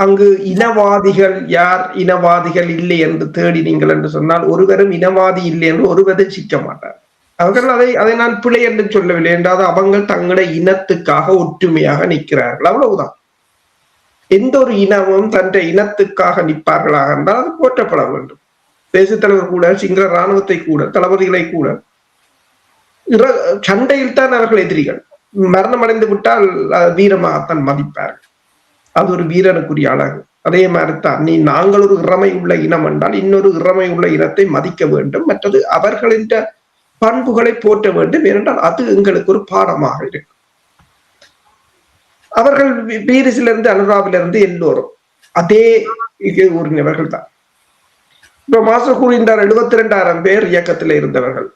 அங்கு இனவாதிகள் யார், இனவாதிகள் இல்லை என்று தேடினீங்கள் என்று சொன்னால் ஒருவரும் இனவாதி இல்லை என்று ஒருவரும் சிக்க மாட்டார். அவர்கள் அதை நான் பிழை என்று சொல்லவில்லை. என்றால் அவங்க தங்களுடைய இனத்துக்காக ஒற்றுமையாக நிற்கிறார்கள், அவ்வளவுதான். எந்த ஒரு இனமும் தன் இனத்துக்காக நிற்பார்களாக என்றால் அது போற்றப்பட வேண்டும். தேசிய தலைவர் கூட, சிங்கள இராணுவத்தை கூட, தளபதிகளை கூட சண்டையில் தான் அவர்கள் எதிரிகள். மரணம் அடைந்து விட்டால் வீரமாகத்தான் மதிப்பார்கள். அது ஒரு வீரனுக்குரிய அழகு. அதே மாதிரிதான் நாங்கள் ஒரு இறமை உள்ள இனம் என்றால் இன்னொரு இறமை உள்ள இனத்தை மதிக்க வேண்டும். மற்றது அவர்களின் பண்புகளை போற்ற வேண்டும். ஏனென்றால் அது எங்களுக்கு ஒரு பாடமாக இருக்கு. அவர்கள் பீரிஸிலிருந்து அனுராவிலிருந்து எல்லோரும் அதே உரிமையவர்கள் தான். இப்ப மாஸ்டர் கூறினார் 72,000 பேர் இயக்கத்தில் இருந்தவர்கள்.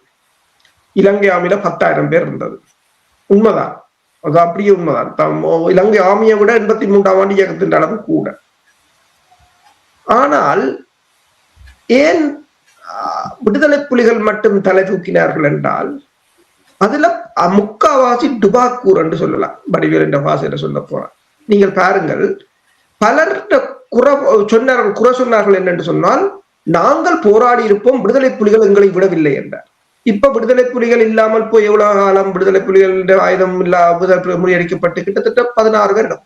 இலங்கை ஆமில 10,000 பேர் இருந்தது. உண்மைதான், அது அப்படியே உண்மைதான். இலங்கை ஆமியை விட 83ஆம் ஆண்டு இயக்கத்தின் அளவு கூட. ஆனால் ஏன் விடுதலை புலிகள் மட்டும் தலை தூக்கினார்கள் என்றால் அதுல முக்காவாசி டுபாக்கூர் என்று சொல்லலாம். வடிவேல் என்ற பாசையில சொல்ல போறார். நீங்கள் பாருங்கள், பலர் குறை சொன்னார்கள் என்னென்று சொன்னால், நாங்கள் போராடி இருப்போம், விடுதலை புலிகள் எங்களை விடவில்லை என்றார். இப்ப விடுதலை புலிகள் இல்லாமல் போய் எவ்வளவு காலம்? விடுதலை புலிகளின் ஆயுதம் இல்லாத முறியடிக்கப்பட்டு கிட்டத்தட்ட 16 வருடம்.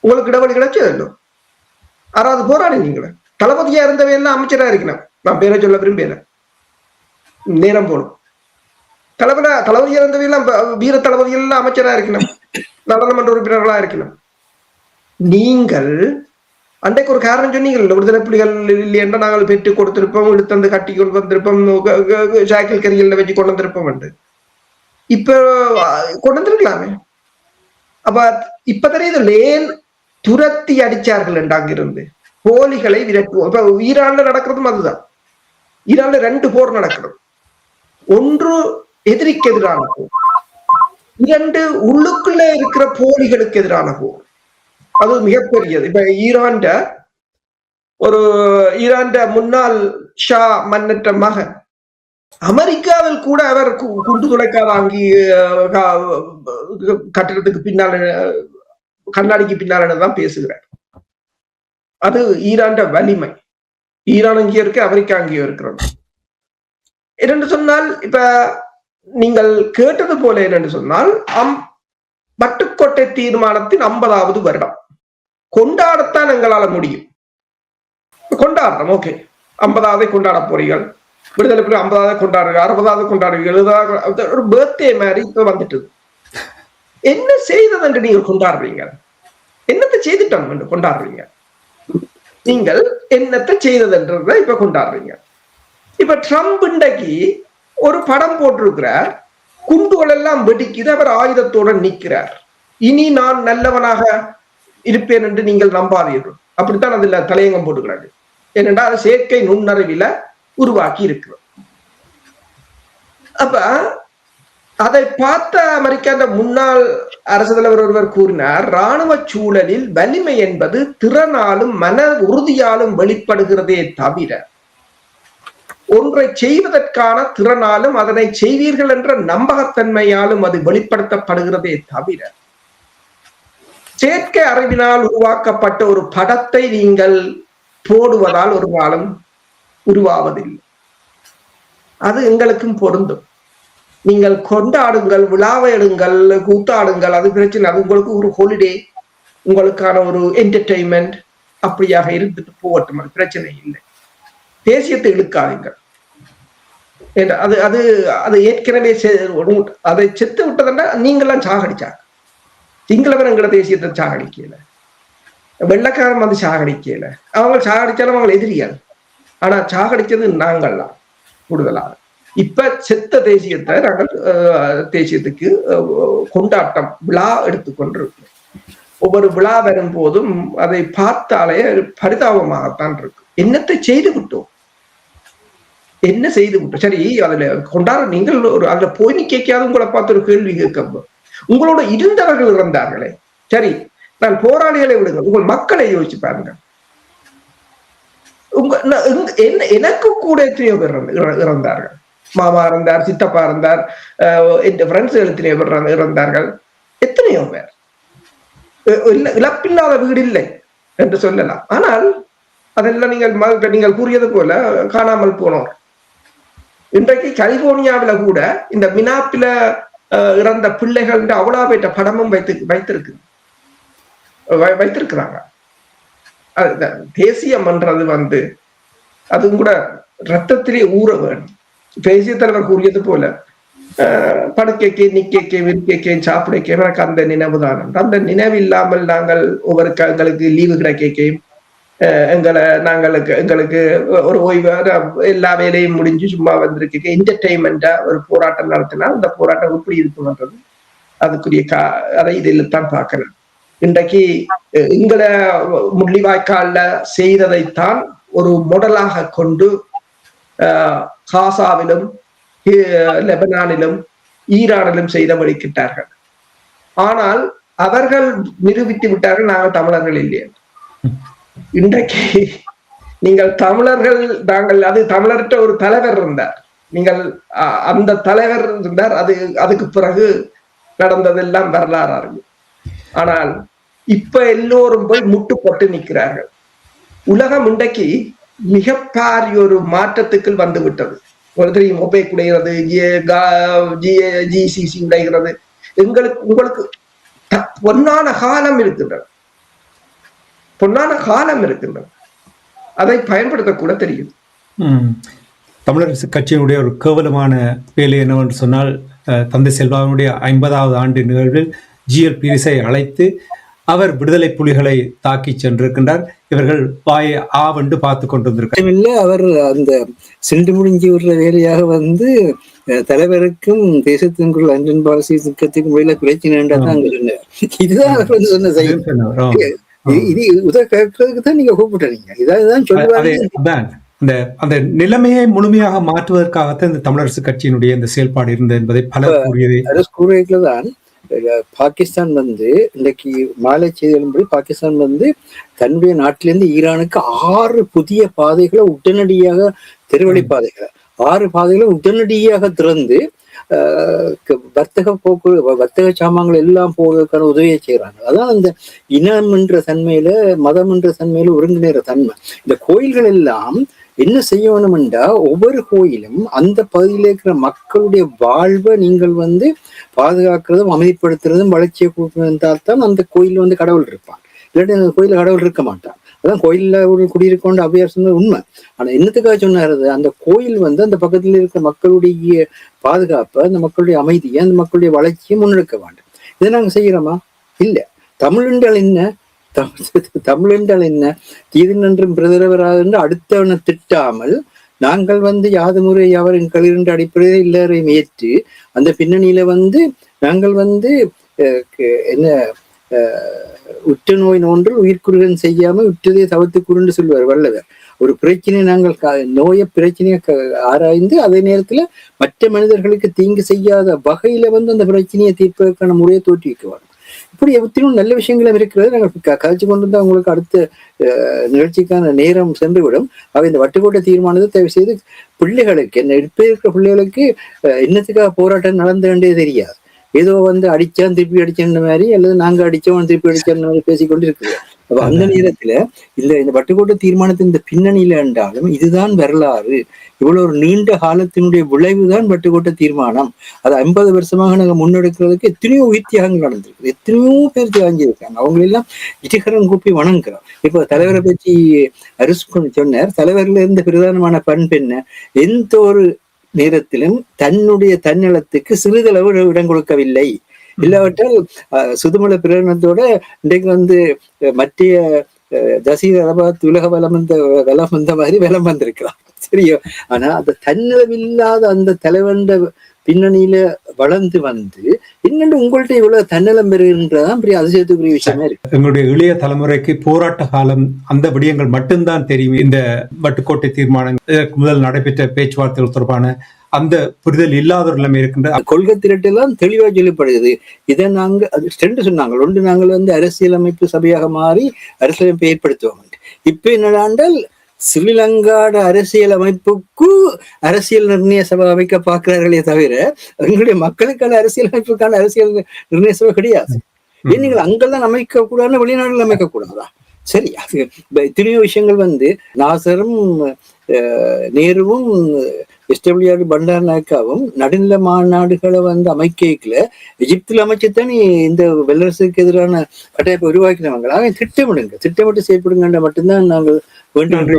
உங்களுக்கு இடவழி கிடைச்சது யாராவது போராடி நீங்களே? தளபதியா இருந்தவையெல்லாம் அமைச்சரா இருக்கணும். நான் பேரை சொல்ல விரும்பல, நேரம் போடும். தளபதியா இருந்தவையெல்லாம் வீர தளபதிகள் எல்லாம் அமைச்சரா இருக்கணும், நாடாளுமன்ற உறுப்பினர்களா இருக்கணும். நீங்கள் அன்றைக்கு ஒரு காரணம் சொன்னீங்கல்ல, விடுதலை புலிகள் இல்லை என்றால் நாங்கள் பெற்று கொடுத்திருப்போம், இழுத்தந்து கட்டி கொண்டு வந்திருப்போம், சாக்கில் கரிகள்ல வச்சு கொண்டு வந்திருப்போம் என்று. இப்ப கொண்டு வந்திருக்கலாமே. அப்ப இப்ப தெரியுது ஏன் துரத்தி அடிச்சார்கள் என்று அங்கிருந்து போலிகளை விரட்டுவோம். இப்ப ஈரான்ல நடக்கிறதும் அதுதான். ஈரான்ல 2 போர் நடக்கிறது. ஒன்று எதிரிக்கு எதிரான போர், 2 உள்ளுக்குள்ள இருக்கிற போலிகளுக்கு எதிரான போர். அது மிகப்பெரியது. இப்ப ஈரான் முன்னாள் ஷா மன்னற்ற மகன் அமெரிக்காவில் கூட அவர் குண்டு துளைக்காத வாங்கி கட்டிடத்துக்கு பின்னால, கண்ணாடிக்கு பின்னால்தான் பேசுகிறார். அது ஈரான் வலிமை. ஈரான் அங்கேயோ இருக்கு, அமெரிக்கா அங்கேயோ இருக்கிறது. என்னென்று சொன்னால், இப்ப நீங்கள் கேட்டது போல என்னென்று சொன்னால், வட்டுக்கோட்டை தீர்மானத்தின் 50வது வருடம் கொண்டாடத்தான் எங்களால முடியும். கொண்டாடுறோம், ஓகே, 50வது கொண்டாட போறீர்கள், விடுதலை 50வது கொண்டாடுறீங்க, 60வது கொண்டாடுவீங்க, 70வது ஒரு பர்த்டே மாதிரி இப்ப வந்துட்டு. என்ன செய்தது என்று நீங்கள் கொண்டாடுறீங்க? என்னத்தை செய்துட்டோம் என்று கொண்டாடுறீங்க? நீங்கள் என்னத்தை செய்ததுன்றத இப்ப கொண்டாடுறீங்க. இப்ப ட்ரம்ப் இன்றைக்கு ஒரு படம் போட்டிருக்கிறார், குண்டுகள் எல்லாம் வெடிக்குது, அவர் ஆயுதத்தோட நிற்கிறார். இனி நான் நல்லவனாக இருப்பேன் என்று நீங்கள் நம்பாதீர்கள். அப்படித்தான் அதுல தலையங்கம் போட்டுக்கிறாரு. ஏனென்றால் அது செயற்கை நுண்ணறிவில உருவாக்கி இருக்கிறோம். அப்ப அதை பார்த்த அமெரிக்க முன்னாள் அரசு தலைவர் ஒருவர் கூறினார், இராணுவ சூழலில் வலிமை என்பது திறனாலும் மன உறுதியாலும் வெளிப்படுகிறதே தவிர ஒன்றை செய்வதற்கான திறனாலும் அதனை செய்வீர்கள் என்ற நம்பகத்தன்மையாலும் அது வெளிப்படுத்தப்படுகிறதே தவிர செயற்கை அறிவினால் உருவாக்கப்பட்ட ஒரு படத்தை நீங்கள் போடுவதால் ஒரு காலம் உருவாவதில்லை. அது எங்களுக்கும் பொருந்தும். நீங்கள் கொண்டாடுங்கள், விழாவை எடுங்கள், கூத்தாடுங்கள், அது பிரச்சனை. அது உங்களுக்கு ஒரு ஹாலிடே, உங்களுக்கான ஒரு என்டர்டெயின்மெண்ட், அப்படியாக இருந்துட்டு போகட்டும், அது பிரச்சனை இல்லை. தேசியத்தை இழுக்காதீங்கள். அது அது அது ஏற்கனவே அதை செத்து விட்டதுன்னா நீங்களாம் சாகடிச்சாங்க. சிங்களவன் எங்கட தேசியத்தை சாகடிக்கல, வெள்ளக்காரன் வந்து சாகடிக்கல. அவங்க சாகடிச்சாலும் அவங்க எதிரியால். ஆனா சாகடிச்சது நாங்கள்லாம் கூடுதலாக. இப்ப செத்த தேசியத்தை நாங்கள் தேசியத்துக்கு கொண்டாட்டம் விழா எடுத்துக்கொண்டிருக்கோம். ஒவ்வொரு விழா வரும் போதும் அதை பார்த்தாலே பரிதாபமாகத்தான் இருக்கு. என்னத்தை செய்து விட்டோம், என்ன செய்து விட்டோம்? சரி, அதுல கொண்டாட நீங்கள் அதுல போய் கேட்காத உங்களை பார்த்து ஒரு கேள்வி கேட்க, உங்களோட இருந்தவர்கள் இறந்தார்களே. சரி, நான் போராளிகளை விடுங்க, உங்கள் மக்களை யோசிச்சு பாருங்க. எனக்கு கூட எத்தனையோ பேர் இறந்தார்கள். மாமா இருந்தார், சித்தப்பா இருந்தார், என் ஃப்ரெண்ட்ஸ் எத்தனையோ பேர் இறந்தார்கள். எத்தனையோ பேர். இழப்பில்லாத வீடு இல்லை என்று சொல்லலாம். ஆனால் அதெல்லாம் நீங்கள் கூறியது போல காணாமல் போனோர். இன்றைக்கு கலிபோர்னியாவில கூட இந்த மினாப்பில இறந்த பிள்ளைகள் அவ்வளவு பேட்ட படமும் வைத்திருக்கிறாங்க. தேசியம்ன்றது அதுவும் கூட ரத்தத்திலே ஊற வேணும். தேசிய தலைவர் கூறியது போல படுக்கைக்கே நிக்கைக்கே விற்கைக்கே சாப்பிடக்கே எனக்கு அந்த நினைவு தான். அந்த நினைவு இல்லாமல் நாங்கள் எங்களுக்கு லீவு கிடைக்கையும் எங்களுக்கு ஒரு ஓய்வு எல்லா வேலையும் முடிஞ்சு சும்மா வந்திருக்க என்டர்டெயின்மெண்டா ஒரு போராட்டம் நடத்தினா அந்த போராட்டம் எப்படி இருக்கும்ன்றது அதுக்குரிய அதை இதில் தான் பார்க்கலாம். இன்றைக்கு எங்களை முள்ளிவாய்க்கால்ல செய்ததைத்தான் ஒரு மாடலாக கொண்டு காசாவிலும் லெபனானிலும் ஈரானிலும் செய்த வழிக்கிட்டார்கள். ஆனால் அவர்கள் நிரூபித்து விட்டார்கள் நாங்கள் தமிழர்கள் இல்லையே. இன்றைக்கு நீங்கள் தமிழர்கள், அது தமிழர்கிட்ட ஒரு தலைவர் இருந்தார், நீங்கள் அந்த தலைவர் இருந்தார், அதுக்கு பிறகு நடந்ததெல்லாம் வரலாறு. ஆனால் இப்ப எல்லோரும் போய் முட்டுப்பட்டு நிற்கிறார்கள். உலகம் இன்றைக்கு மிக பாரிய ஒரு மாற்றத்துக்கு வந்து விட்டது. தெரியும், ஒபேக் உடைகிறது, GCC உடைகிறது. உங்களுக்கு பொன்னான காலம் இருக்கின்றது, அதை பயன்படுத்தக்கூட தெரியும். தமிழரசு கட்சியினுடைய ஒரு கேவலமான வேலை என்னவென்று சொன்னால், தந்தை செல்வாவினுடைய 50வது ஆண்டு நிகழ்வில் GL பீரிஸை அழைத்து அவர் விடுதலை புலிகளை தாக்கி சென்றிருக்கின்றார். இவர்கள் வாயை ஆவென்று பார்த்து கொண்டிருந்திருக்கார். அவர் அந்த சிண்டு முடிஞ்சு விடுற வேலையாக தலைவருக்கும் தேசத்தின் குரல் அன்பின் பாரசி திட்டத்துக்கும் வெளியில பிரச்சனை சொன்னார். இதுதான் அவர் சொன்ன செய்தி. தான் நீங்க கூப்பிட்டுறீங்க. இதான் சொல்லுவாங்க. அந்த நிலைமையை முழுமையாக மாற்றுவதற்காகத்தான் இந்த தமிழரசு கட்சியினுடைய இந்த செயல்பாடு இருந்தது என்பதை பலர் கூறியதுதான். பாகிஸ்தான் இன்றைக்கு மாலை செய்திகளின்படி பாகிஸ்தான் தன்னுடைய நாட்டிலிருந்து ஈரானுக்கு 6 புதிய பாதைகளை உடனடியாக தெருவழி பாதைகளை 6 பாதைகளை உடனடியாக திறந்து வர்த்தக சாமான்கள் எல்லாம் போவதற்கான உதவியை செய்யறாங்க. அதான் அந்த இனம் என்ற தன்மையில, மதம் என்ற தன்மையில ஒருங்கிணைற தன்மை. இந்த கோயில்கள் எல்லாம் என்ன செய்யணும் என்றா, ஒவ்வொரு கோயிலும் அந்த பகுதியில் இருக்கிற மக்களுடைய வாழ்வை நீங்கள் பாதுகாக்கிறதும் அமைதிப்படுத்துறதும் வளர்ச்சியை கொடுத்தால்தான் அந்த கோயில் கடவுள் இருப்பான். இல்லாட்டி அந்த கோயில கடவுள் இருக்க மாட்டான். அதான் கோயில்ல ஒரு குடியிருக்கோண்டு அவ்வையார் சொன்னது உண்மை. ஆனா என்னத்துக்காக சொன்னாரு, அந்த கோயில் அந்த பக்கத்துல இருக்கிற மக்களுடைய பாதுகாப்பை, அந்த மக்களுடைய அமைதியை, அந்த மக்களுடைய வளர்ச்சியை முன்னெடுக்க வேண்டும். இதை நாங்க செய்யறோமா? இல்ல. தமிழ் என்றால் என்ன? தீதினன்றும் பிரதரவராக என்று அடுத்தவனை திட்டாமல் நாங்கள் யாது முறை அவரின் களிரண்டு அடிப்படையில் எல்லாரையும் ஏற்று அந்த பின்னணியில நாங்கள் என்ன உற்ற நோய் நோன்று உயிர்க்குறுகன் செய்யாம உற்றதை தவிர்த்து கூறுன்னு சொல்லுவார் வள்ளுவர். ஒரு பிரச்சனையை நாங்கள் பிரச்சனையை ஆராய்ந்து அதே நேரத்துல மற்ற மனிதர்களுக்கு தீங்கு செய்யாத வகையில அந்த பிரச்சனையை தீர்ப்பதற்கான முறையை தோற்றுவிக்குவார். இப்படி எத்தனையும் நல்ல விஷயங்களும் இருக்கிறது. நாங்கள் கழிச்சு கொண்டு வந்து அவங்களுக்கு அடுத்த நிகழ்ச்சிக்கான நேரம் சென்றுவிடும். அவை இந்த வட்டுக்கோட்டை தீர்மானத்தை தயவு செய்து பிள்ளைகளுக்கு, இப்ப இருக்கிற பிள்ளைகளுக்கு என்னத்துக்காக போராட்டம் நடந்த வேண்டியது தெரியாது. ஏதோ அடிச்சான் திருப்பி அடிச்சேன்ற மாதிரி, அல்லது நாங்க அடிச்சோம் திருப்பி அடிச்சோன்ற மாதிரி பேசிக்கொண்டு இருக்குது. அப்ப அந்த நேரத்துல இந்த வட்டுக்கோட்டை தீர்மானத்தின் இந்த பின்னணியில என்றாலும் இதுதான் வரலாறு. இவ்வளவு ஒரு நீண்ட காலத்தினுடைய விளைவுதான் வட்டுக்கோட்டை தீர்மானம். அது 50 வருஷமாக நாங்க முன்னெடுக்கிறதுக்கு எத்தனையோ உயிர் தியாகங்கள் நடந்திருக்கு, எத்தனையோ பேர் தியாகிருக்காங்க. அவங்க எல்லாம் இடிகரம் கூப்பி வணங்குறோம். இப்ப தலைவரை பற்றி அரிசுக்கு சொன்னார். தலைவர்ல இருந்த பிரதானமான பண்பு என்ன? எந்த ஒரு நேரத்திலும் தன்னுடைய தன்னலத்துக்கு சிறிதளவு இடம் கொடுக்கவில்லை. இல்லாவிட்டால் சுதுமல பிரகடனத்தோட இன்றைக்கு மத்திய ஜசீரபாத் உலக வளம் வந்த மாதிரி வளம் வந்திருக்கலாம், சரியோ? ஆனா அந்த தன்னலமில்லாத அந்த தலைவன் பின்னணியில வளர்ந்து வந்து இன்னொன்று உங்கள்ட்ட இவ்வளவு தன்னலம் பெறுகின்றதான் பெரிய அதிசயத்துக்குரிய விஷயமா இருக்கு. எங்களுடைய இளைய தலைமுறைக்கு போராட்ட காலம் அந்த விடயங்கள் மட்டும்தான் தெரியும். இந்த வட்டுக்கோட்டை தீர்மானம், இதற்கு முதல் நடைபெற்ற பேச்சுவார்த்தைகள் தொடர்பான அந்த புரிதல் இல்லாத ஒரு நிலைமை இருக்கின்ற. கொள்கை திரட்டெல்லாம் தெளிவா சொல்லப்படுகிறது. இதை நாங்க ரெண்டு சொன்னாங்க. ஒன்று, நாங்கள் அரசியலமைப்பு சபையாக மாறி அரசியலமைப்பை ஏற்படுத்துவோம். இப்ப என்னடாண்டால் ஸ்ரீலங்காட அரசியல் அமைப்புக்கு அரசியல் நிர்ணய சபை அமைக்க பார்க்கிறார்களே தவிர எங்களுடைய மக்களுக்கான அரசியல் அமைப்புக்கான அரசியல் நிர்ணய சபை கிடையாது. ஏன் நீங்கள் அங்கெல்லாம் அமைக்க கூடாதுன்னு வெளிநாடுகள் அமைக்க கூடாதா? சரி, அது எத்தனையோ விஷயங்கள் நாசரும் நேருவும் எஸ்டபிள்யூஆர் பண்டார் நாயக்காவும் நடுநில மாநாடுகளை அமைக்கல எகிப்தில் அமைச்சுத்தான் இந்த வல்லரசுக்கு எதிரான கட்டமைப்பை உருவாக்கினவங்க. அவன் திட்டமிட்டு செயற்படுங்க மட்டும்தான் நாங்கள் வேண்டும்.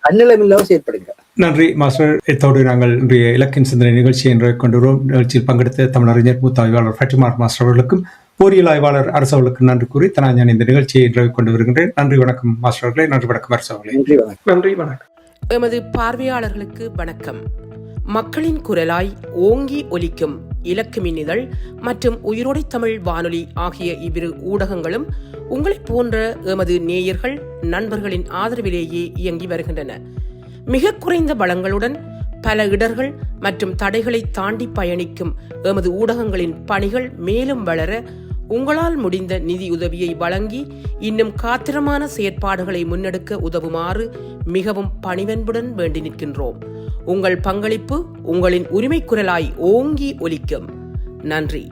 அந்நிலம் இல்லாமல் செயற்படுங்க. நன்றி மாஸ்டர். இத்தோடு நாங்கள் இன்றைய இலக்கின் சிந்தனை நிகழ்ச்சியை கொண்டுள்ளோம். நிகழ்ச்சியில் பங்கெடுத்த தமிழறிஞர் மூத்த ஆய்வாளர் ஃபட்டிமார் மாஸ்டர் அவர்களுக்கும் போரியல் ஆய்வாளர் அரசு அவர்களுக்கு நன்றி கூறி நான் இந்த நிகழ்ச்சியை இன்று கொண்டு வருகின்றேன். நன்றி, வணக்கம் மாஸ்டர் அவர்களே. நன்றி, வணக்கம் அரசு அவர்களே. நன்றி, வணக்கம். எமது பார்வையாளர்களுக்கு வணக்கம். மக்களின் குரலாய் ஓங்கி ஒலிக்கும் இலக்கு மின்னிதழ் மற்றும் உயிரோடை தமிழ் வானொலி ஆகிய இவ்விரு ஊடகங்களும் உங்களைப் போன்ற எமது நேயர்கள் நண்பர்களின் ஆதரவிலேயே இயங்கி வருகின்றன. மிக குறைந்த வளங்களுடன் பல இடர்கள் மற்றும் தடைகளை தாண்டி பயணிக்கும் எமது ஊடகங்களின் பணிகள் மேலும் வளர உங்களால் முடிந்த நிதியுதவியை வழங்கி இன்னும் காத்திரமான செயற்பாடுகளை முன்னெடுக்க உதவுமாறு மிகவும் பணிவன்புடன் வேண்டி நிற்கின்றோம். உங்கள் பங்களிப்பு உங்களின் உரிமை குரலாய் ஓங்கி ஒலிக்கும். நன்றி.